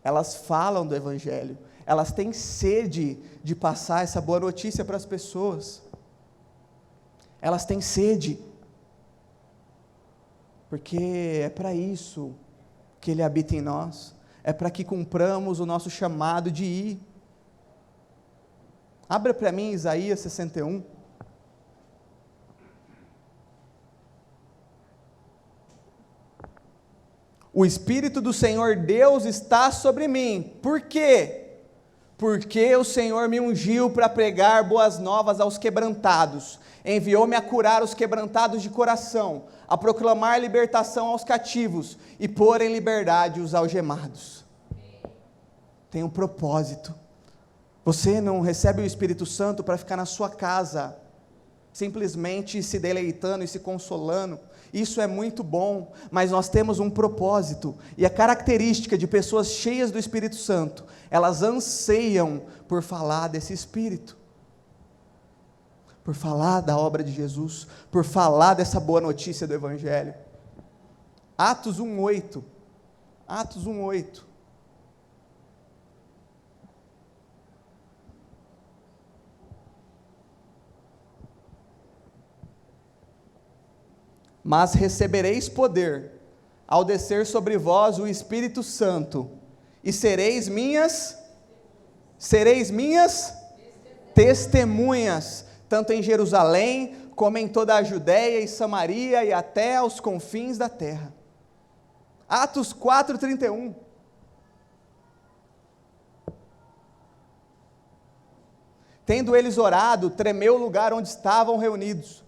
elas falam do Evangelho, elas têm sede de passar essa boa notícia para as pessoas. Elas têm sede, porque é para isso que Ele habita em nós, é para que cumpramos o nosso chamado de ir. Abra para mim Isaías 61. O Espírito do Senhor Deus está sobre mim. Por quê? Porque o Senhor me ungiu para pregar boas novas aos quebrantados. Enviou-me a curar os quebrantados de coração, a proclamar libertação aos cativos e pôr em liberdade os algemados. Tem um propósito. Você não recebe o Espírito Santo para ficar na sua casa, simplesmente se deleitando e se consolando. Isso é muito bom, mas nós temos um propósito, e a característica de pessoas cheias do Espírito Santo, elas anseiam por falar desse Espírito, por falar da obra de Jesus, por falar dessa boa notícia do Evangelho. Atos 1:8, Atos 1:8. Mas recebereis poder, ao descer sobre vós o Espírito Santo, e sereis minhas testemunhas, tanto em Jerusalém, como em toda a Judéia e Samaria, e até aos confins da terra. Atos 4:31. Tendo eles orado, tremeu o lugar onde estavam reunidos.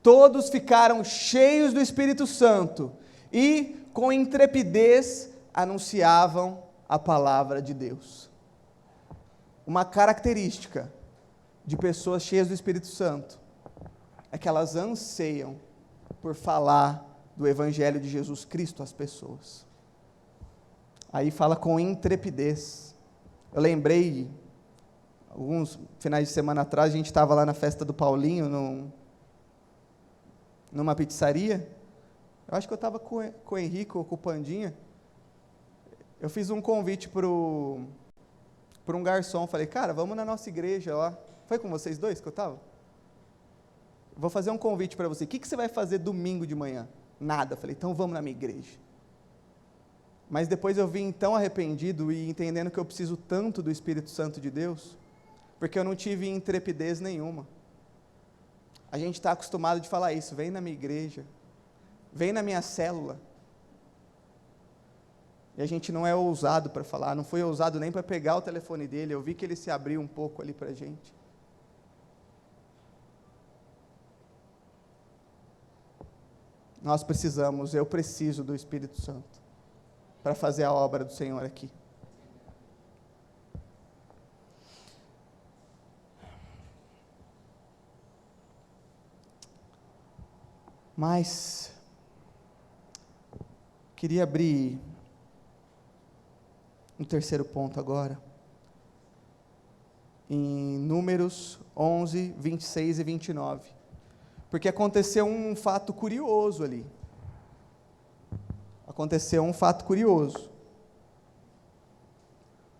Todos ficaram cheios do Espírito Santo e, com intrepidez, anunciavam a palavra de Deus. Uma característica de pessoas cheias do Espírito Santo é que elas anseiam por falar do Evangelho de Jesus Cristo às pessoas. Aí fala com intrepidez. Eu lembrei, alguns finais de semana atrás, a gente estava lá na festa do Paulinho, numa pizzaria. Eu acho que eu estava com o Henrique ou com o Pandinha. Eu fiz um convite para um garçom. Falei, cara, vamos na nossa igreja lá. Foi com vocês dois que eu estava? Vou fazer um convite para você. O que você vai fazer domingo de manhã? Nada. Falei, então vamos na minha igreja. Mas depois eu vim tão arrependido e entendendo que eu preciso tanto do Espírito Santo de Deus, porque eu não tive intrepidez nenhuma. A gente está acostumado de falar isso, vem na minha igreja, vem na minha célula. E a gente não é ousado para falar, não foi ousado nem para pegar o telefone dele, eu vi que ele se abriu um pouco ali para a gente. Nós precisamos, eu preciso do Espírito Santo para fazer a obra do Senhor aqui. Mas, queria abrir um terceiro ponto agora, em Números 11, 26 e 29, porque aconteceu um fato curioso ali. Aconteceu um fato curioso.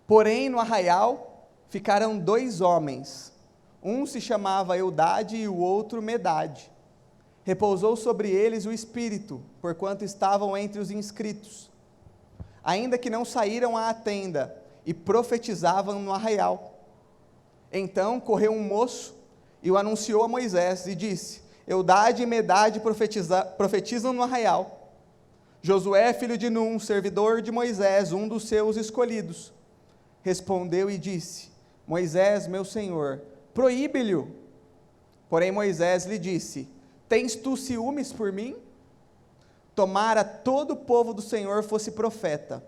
Porém, no arraial, ficaram 2 homens, um se chamava Eudade e o outro Medade. Repousou sobre eles o Espírito, porquanto estavam entre os inscritos, ainda que não saíram à tenda, e profetizavam no arraial. Então correu um moço, e o anunciou a Moisés, e disse, Eudade e Medade profetizam no arraial. Josué, filho de Num, servidor de Moisés, um dos seus escolhidos, respondeu e disse, Moisés, meu senhor, proíbe-lhe. Porém Moisés lhe disse, tens tu ciúmes por mim? Tomara todo o povo do Senhor fosse profeta,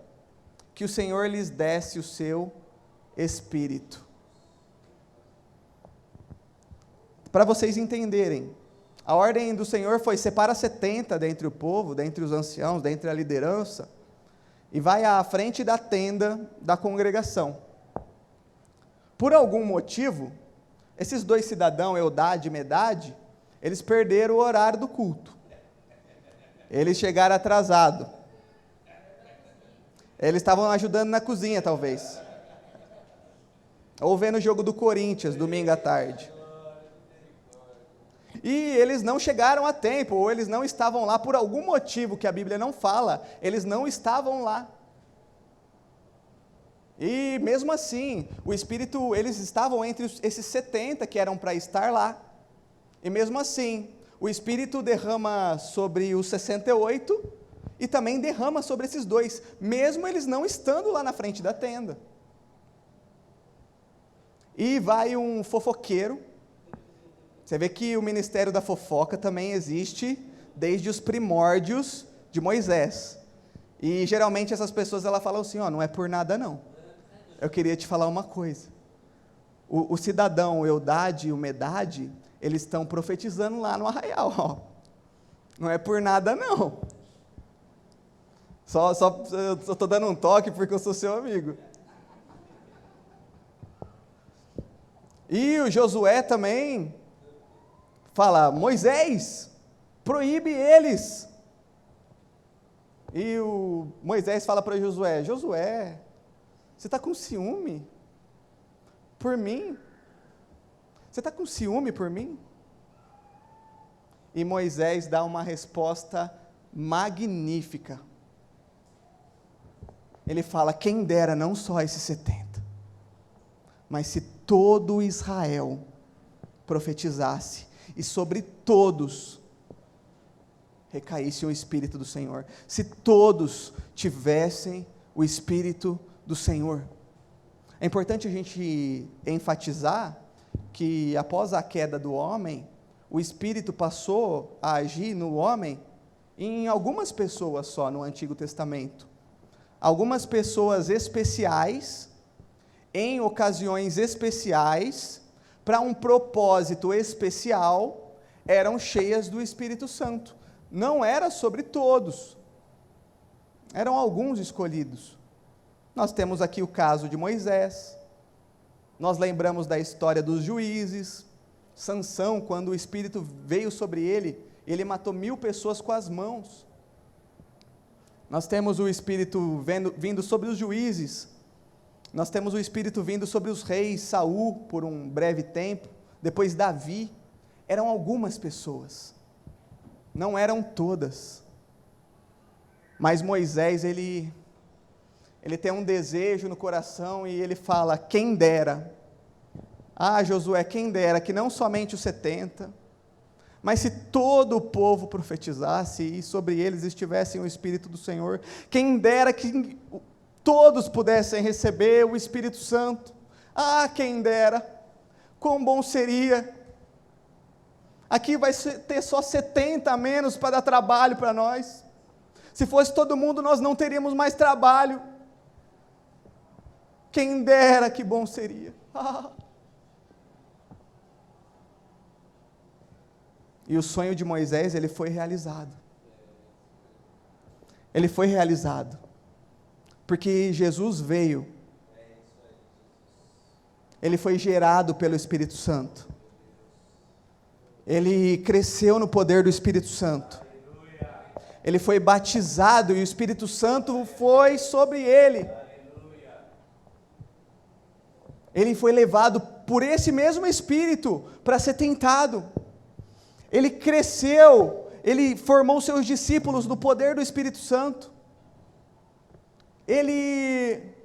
que o Senhor lhes desse o seu Espírito. Para vocês entenderem, a ordem do Senhor foi, separa 70 dentre o povo, dentre os anciãos, dentre a liderança, e vai à frente da tenda da congregação. Por algum motivo, esses 2 cidadãos, Eudade e Medade, eles perderam o horário do culto. Eles chegaram atrasados. Eles estavam ajudando na cozinha, talvez. Ou vendo o jogo do Corinthians, domingo à tarde. E eles não chegaram a tempo, ou eles não estavam lá por algum motivo que a Bíblia não fala, eles não estavam lá. E mesmo assim, o Espírito, eles estavam entre esses 70 que eram para estar lá. E mesmo assim, o Espírito derrama sobre os 68 e também derrama sobre esses 2, mesmo eles não estando lá na frente da tenda. E vai um fofoqueiro. Você vê que o ministério da fofoca também existe desde os primórdios de Moisés. E geralmente essas pessoas elas falam assim, não é por nada não. Eu queria te falar uma coisa. O cidadão Eudade e o Medade, eles estão profetizando lá no arraial, ó. Não é por nada, não. Eu só estou dando um toque porque eu sou seu amigo. E o Josué também fala: Moisés, proíbe eles. E o Moisés fala para Josué: Josué, você está com ciúme por mim? Você está com ciúme por mim? E Moisés dá uma resposta magnífica. Ele fala: quem dera não só esses 70, mas se todo Israel profetizasse, e sobre todos recaísse o Espírito do Senhor, se todos tivessem o Espírito do Senhor. É importante a gente enfatizar que após a queda do homem, o Espírito passou a agir no homem em algumas pessoas só no Antigo Testamento. Algumas pessoas especiais, em ocasiões especiais, para um propósito especial, eram cheias do Espírito Santo. Não era sobre todos, eram alguns escolhidos. Nós temos aqui o caso de Moisés, nós lembramos da história dos juízes, Sansão, quando o Espírito veio sobre ele, ele matou 1000 pessoas com as mãos. Nós temos o Espírito vindo sobre os juízes, nós temos o Espírito vindo sobre os reis, Saul, por um breve tempo, depois Davi. Eram algumas pessoas, não eram todas, mas Moisés, ele tem um desejo no coração, e ele fala: quem dera, Josué, quem dera que não somente os 70, mas se todo o povo profetizasse, e sobre eles estivessem o Espírito do Senhor, quem dera que todos pudessem receber o Espírito Santo. Quem dera, quão bom seria. Aqui vai ter só 70 a menos para dar trabalho para nós. Se fosse todo mundo, nós não teríamos mais trabalho. Quem dera, que bom seria. E o sonho de Moisés, ele foi realizado. Ele foi realizado. Porque Jesus veio. Ele foi gerado pelo Espírito Santo. Ele cresceu no poder do Espírito Santo. Ele foi batizado e o Espírito Santo foi sobre ele. Ele foi levado por esse mesmo Espírito para ser tentado. Ele cresceu, ele formou seus discípulos no poder do Espírito Santo. Ele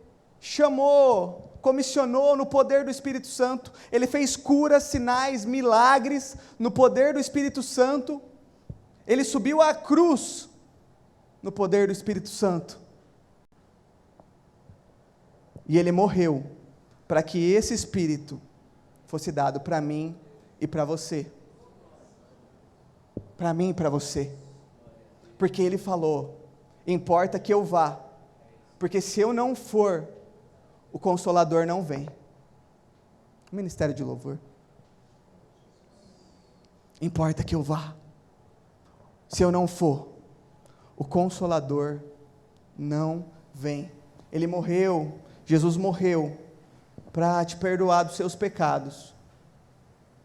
comissionou no poder do Espírito Santo. Ele fez curas, sinais, milagres no poder do Espírito Santo. Ele subiu à cruz no poder do Espírito Santo. E ele morreu para que esse Espírito fosse dado para mim e para você. Para mim e para você. Porque ele falou: importa que eu vá, porque se eu não for, o Consolador não vem. Ministério de louvor. Importa que eu vá. Se eu não for, o Consolador não vem. Ele morreu, Jesus morreu para te perdoar dos seus pecados.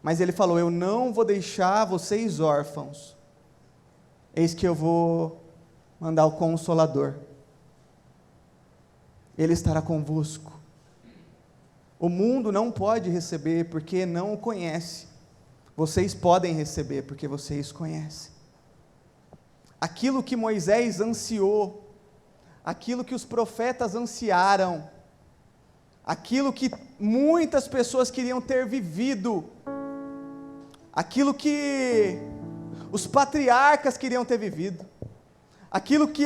Mas ele falou: eu não vou deixar vocês órfãos. Eis que eu vou mandar o Consolador. Ele estará convosco. O mundo não pode receber porque não o conhece. Vocês podem receber porque vocês conhecem. Aquilo que Moisés ansiou, aquilo que os profetas ansiaram, aquilo que muitas pessoas queriam ter vivido, aquilo que os patriarcas queriam ter vivido, aquilo que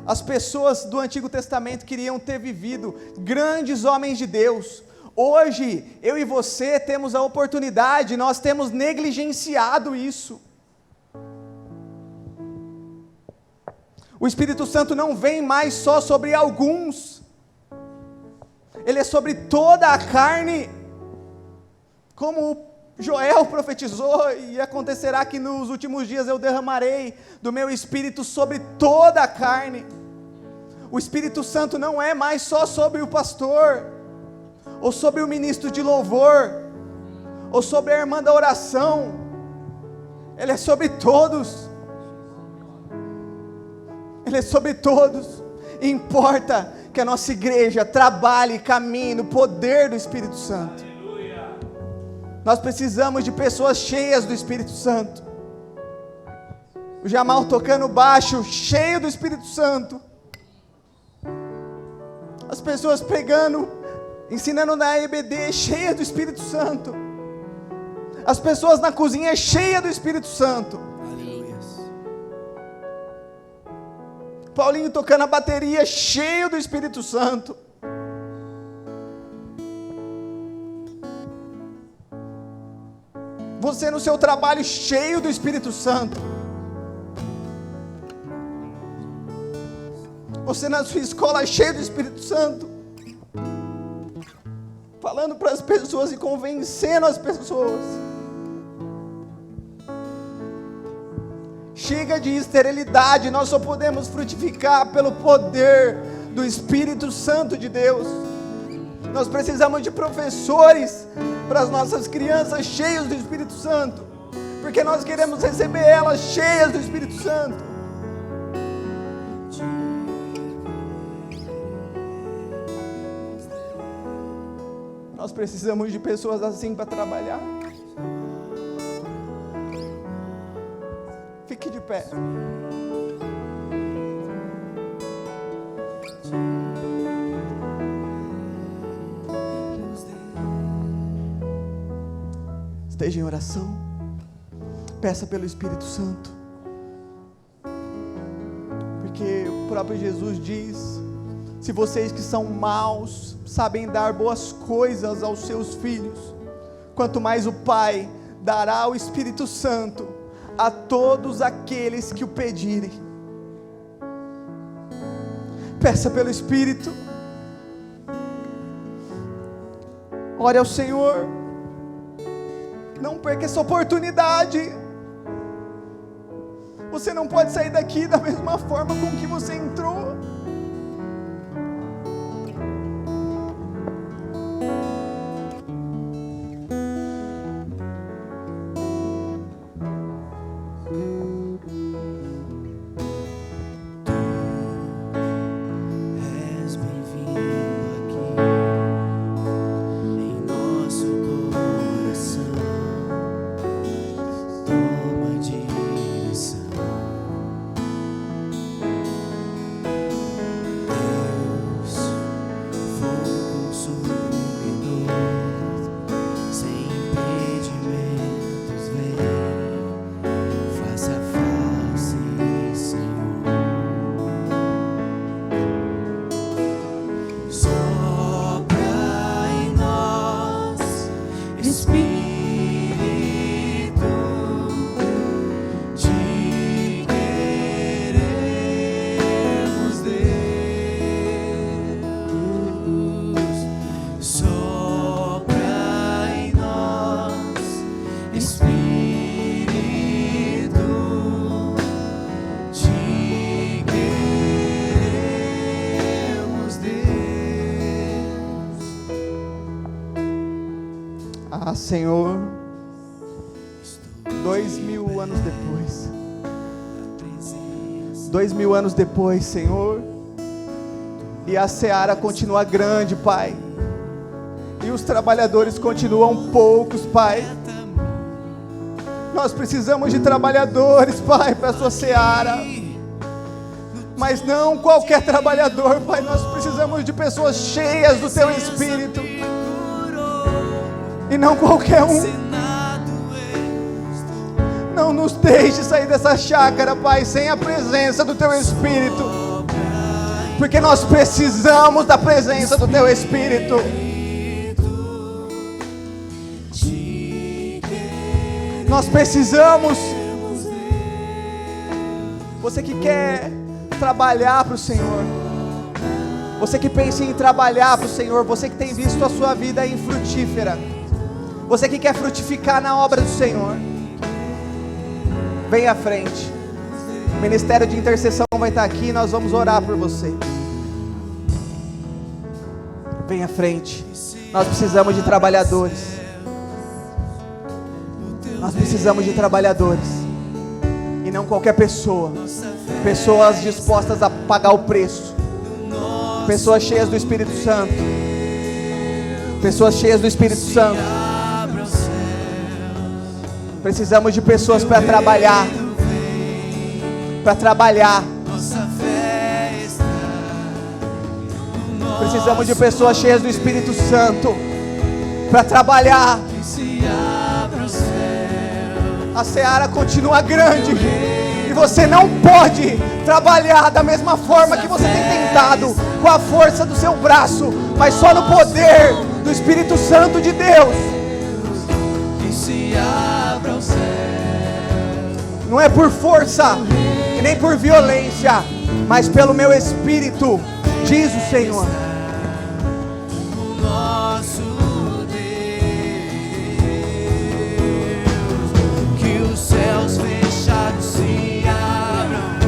as pessoas do Antigo Testamento queriam ter vivido, grandes homens de Deus. Hoje, eu e você temos a oportunidade, nós temos negligenciado isso. O Espírito Santo não vem mais só sobre alguns, ele é sobre toda a carne, como Joel profetizou, e acontecerá que nos últimos dias eu derramarei do meu Espírito sobre toda a carne. O Espírito Santo não é mais só sobre o pastor, ou sobre o ministro de louvor, ou sobre a irmã da oração. Ele é sobre todos. Ele é sobre todos. E importa que a nossa igreja trabalhe e caminhe no poder do Espírito Santo. Nós precisamos de pessoas cheias do Espírito Santo. O Jamal tocando baixo, cheio do Espírito Santo. As pessoas pregando, ensinando na EBD, cheia do Espírito Santo. As pessoas na cozinha, cheia do Espírito Santo. Aleluia. Paulinho tocando a bateria, cheio do Espírito Santo. Você no seu trabalho, cheio do Espírito Santo. Você na sua escola, cheio do Espírito Santo. Falando para as pessoas e convencendo as pessoas. Chega de esterilidade, nós só podemos frutificar pelo poder do Espírito Santo de Deus. Nós precisamos de professores para as nossas crianças cheias do Espírito Santo, porque nós queremos receber elas cheias do Espírito Santo. Nós precisamos de pessoas assim para trabalhar. Fique de pé. Esteja em oração. Peça pelo Espírito Santo. Porque o próprio Jesus diz: se vocês que são maus sabem dar boas coisas aos seus filhos, quanto mais o Pai dará o Espírito Santo a todos aqueles que o pedirem. Peça pelo Espírito. Ore ao Senhor. Não perca essa oportunidade. Você não pode sair daqui da mesma forma com que você entrou. Senhor, 2000 anos depois, 2000 anos depois, Senhor, e a seara continua grande, Pai, e os trabalhadores continuam poucos, Pai. Nós precisamos de trabalhadores, Pai, para a sua seara, mas não qualquer trabalhador, Pai. Nós precisamos de pessoas cheias do Teu Espírito, e não qualquer um. Não nos deixe sair dessa chácara, Pai, sem a presença do Teu Espírito, porque nós precisamos da presença do Teu Espírito. Nós precisamos. Você que quer trabalhar para o Senhor, você que pensa em trabalhar para o Senhor, você que tem visto a sua vida infrutífera, Você que quer frutificar na obra do Senhor, vem à frente. O ministério de intercessão vai estar aqui e nós vamos orar por você. Vem à frente. Nós precisamos de trabalhadores. Nós precisamos de trabalhadores. E não qualquer pessoa. Pessoas dispostas a pagar o preço. Pessoas cheias do Espírito Santo. Pessoas cheias do Espírito Santo. Precisamos de pessoas para trabalhar. Para trabalhar. Precisamos de pessoas cheias do Espírito Santo para trabalhar. A seara continua grande e você não pode trabalhar da mesma forma que você tem tentado, com a força do seu braço, mas só no poder do Espírito Santo de Deus. Não é por força e nem por violência, mas pelo meu Espírito, diz o Senhor. Céus fechados se abram,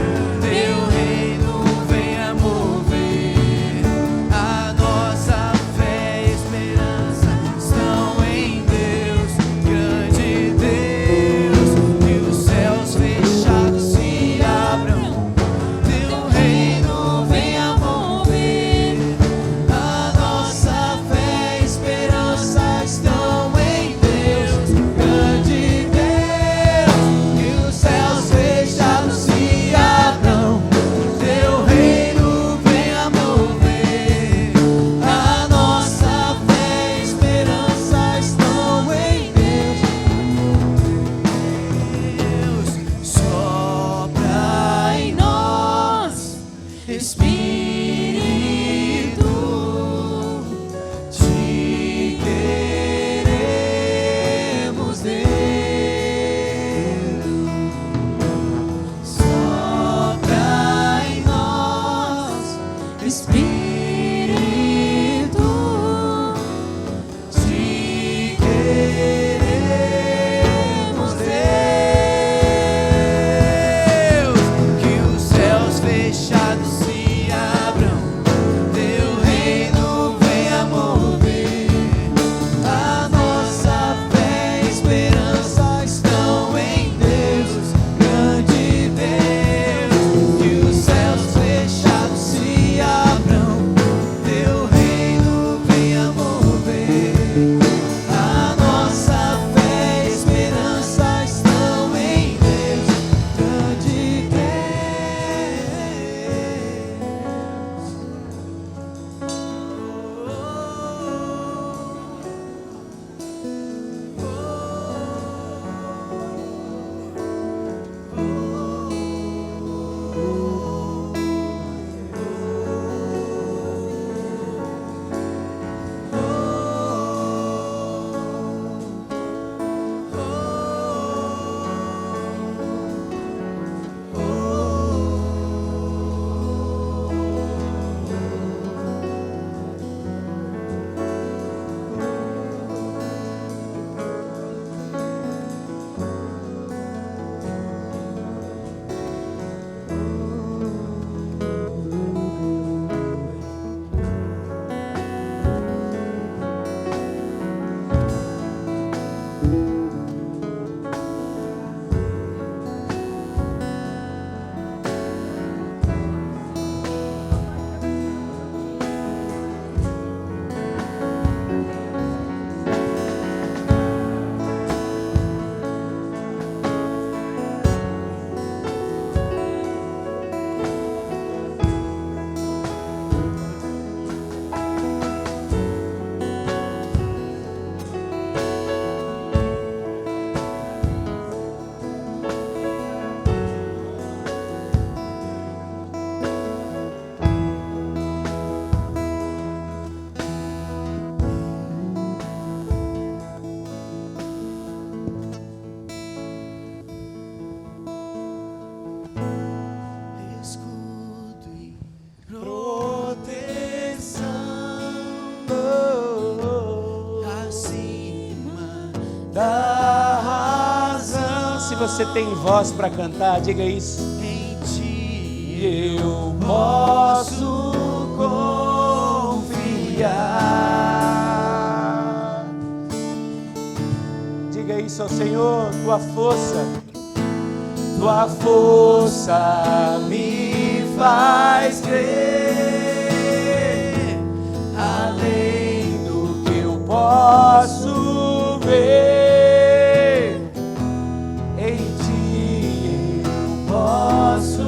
teu reino venha mover. A nossa fé e esperança estão em Deus, grande Deus. Que os céus fechados se abram, teu reino venha mover. A nossa fé e esperança estão em Deus, grande Deus. da razão. Se você tem voz para cantar, diga isso. Em ti eu posso confiar. Diga isso ao Senhor, tua força Me faz crer além do que eu posso ver. Em ti eu posso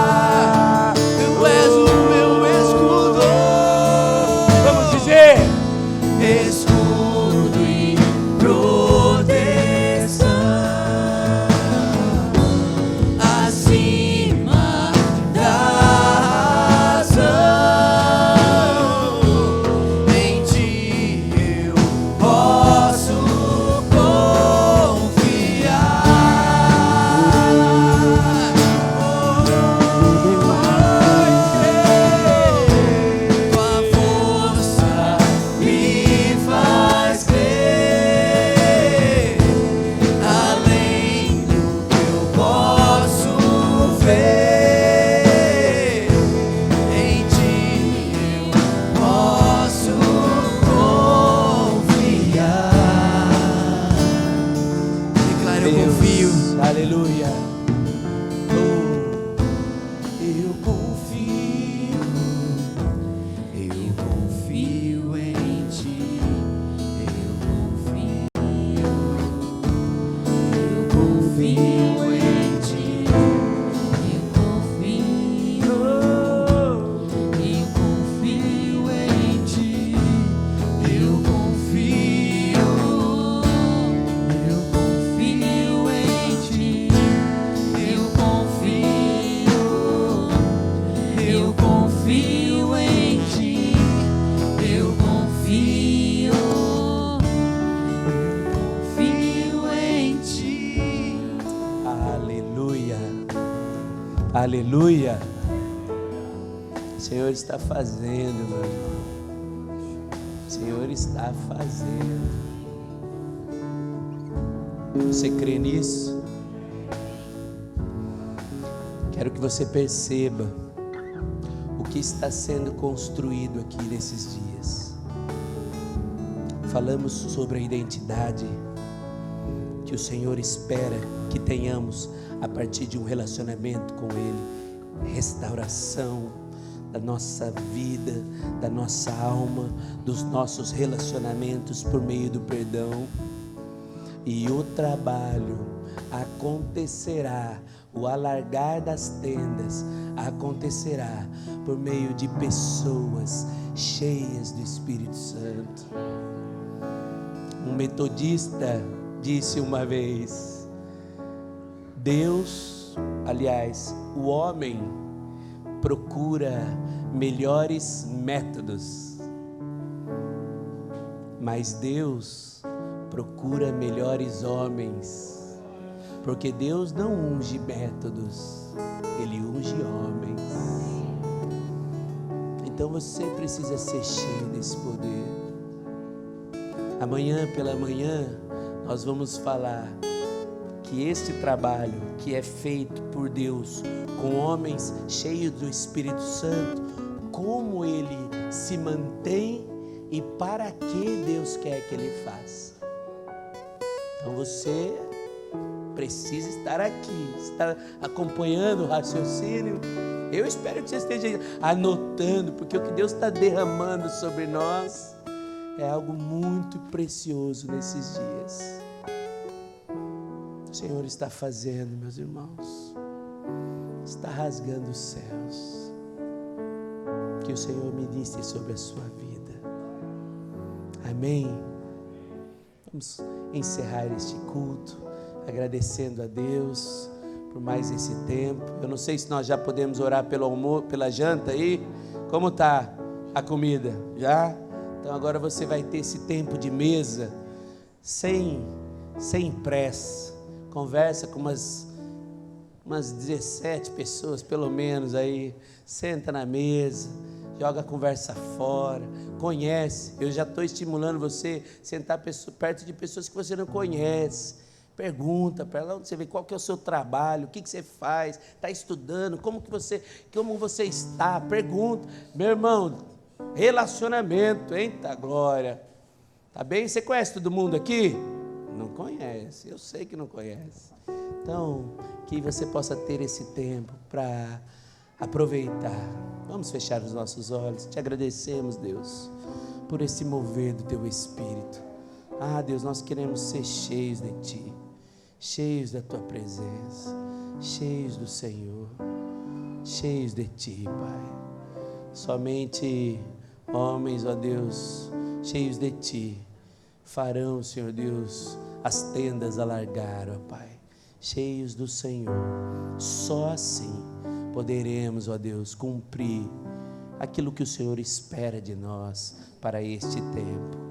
confiar. Tu és o meu escudo. vamos dizer, Escudo e proteção, acima da razão. Em ti eu posso confiar. Tua força me faz crer além do que eu posso ver. Em ti eu posso confiar. Declare: eu confio. aleluia. Eu confio em ti. Eu confio em ti. Eu confio em ti. Eu confio em ti. Eu confio em ti. Eu confio em ti. Aleluia. Aleluia. O Senhor está fazendo, meu irmão. O Senhor está fazendo. Você crê nisso? Quero que você perceba o que está sendo construído aqui nesses dias. Falamos sobre a identidade que o Senhor espera que tenhamos a partir de um relacionamento com Ele. Restauração da nossa vida, da nossa alma, dos nossos relacionamentos por meio do perdão. E o trabalho acontecerá, o alargar das tendas acontecerá por meio de pessoas cheias do Espírito Santo. Um metodista disse uma vez: o homem procura melhores métodos, mas Deus procura melhores homens, porque Deus não unge métodos, Ele unge homens. Então você precisa ser cheio desse poder. Amanhã pela manhã nós vamos falar que este trabalho que é feito por Deus com homens cheios do Espírito Santo, como ele se mantém e para que Deus quer que ele faça. Então você precisa estar aqui, estar acompanhando o raciocínio. Eu espero que você esteja anotando, porque o que Deus está derramando sobre nós é algo muito precioso nesses dias. O Senhor está fazendo, meus irmãos, está rasgando os céus. Que o Senhor ministre sobre a sua vida. Amém. Vamos encerrar este culto agradecendo a Deus por mais esse tempo. Eu não sei se nós já podemos orar pelo almoço, pela janta aí. Como está a comida? Já? Então agora você vai ter esse tempo de mesa sem pressa. Conversa com umas 17 pessoas pelo menos aí. Senta na mesa, joga a conversa fora, conhece. Eu já estou estimulando você a sentar perto de pessoas que você não conhece. Pergunta para ela onde você vê, qual que é o seu trabalho, o que você faz, está estudando, como você está, pergunta. Meu irmão, relacionamento, eita glória, tá bem? Você conhece todo mundo aqui? Não conhece, eu sei que não conhece. Então, que você possa ter esse tempo para aproveitar. Vamos fechar os nossos olhos. Te agradecemos, Deus, por esse mover do Teu Espírito. Ah, Deus, nós queremos ser cheios de Ti, cheios da Tua presença, cheios do Senhor, cheios de Ti, Pai. Somente homens, ó Deus, cheios de Ti, farão, Senhor Deus, as tendas alargar, ó Pai, cheios do Senhor. Só assim poderemos, ó Deus, cumprir aquilo que o Senhor espera de nós para este tempo.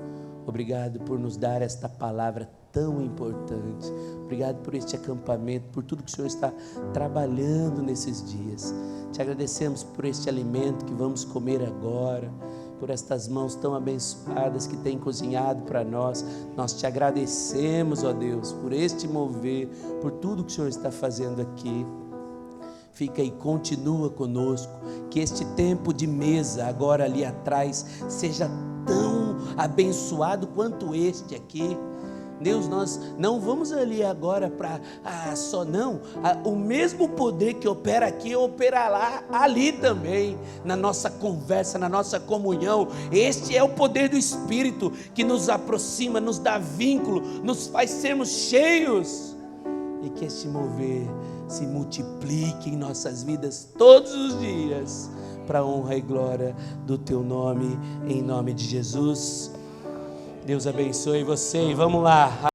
Obrigado por nos dar esta palavra tão importante. Obrigado por este acampamento, por tudo que o Senhor está trabalhando nesses dias. Te agradecemos por este alimento que vamos comer agora, por estas mãos tão abençoadas que têm cozinhado para nós. Nós te agradecemos, ó Deus, por este mover, por tudo que o Senhor está fazendo aqui. Fica e continua conosco, que este tempo de mesa agora ali atrás seja tão abençoado quanto este aqui. Deus, nós não vamos ali agora para o mesmo poder que opera aqui, operará ali também, na nossa conversa, na nossa comunhão. Este é o poder do Espírito que nos aproxima, nos dá vínculo, nos faz sermos cheios, e que este mover se multiplique em nossas vidas todos os dias, para a honra e glória do Teu nome, em nome de Jesus. Deus abençoe você e vamos lá.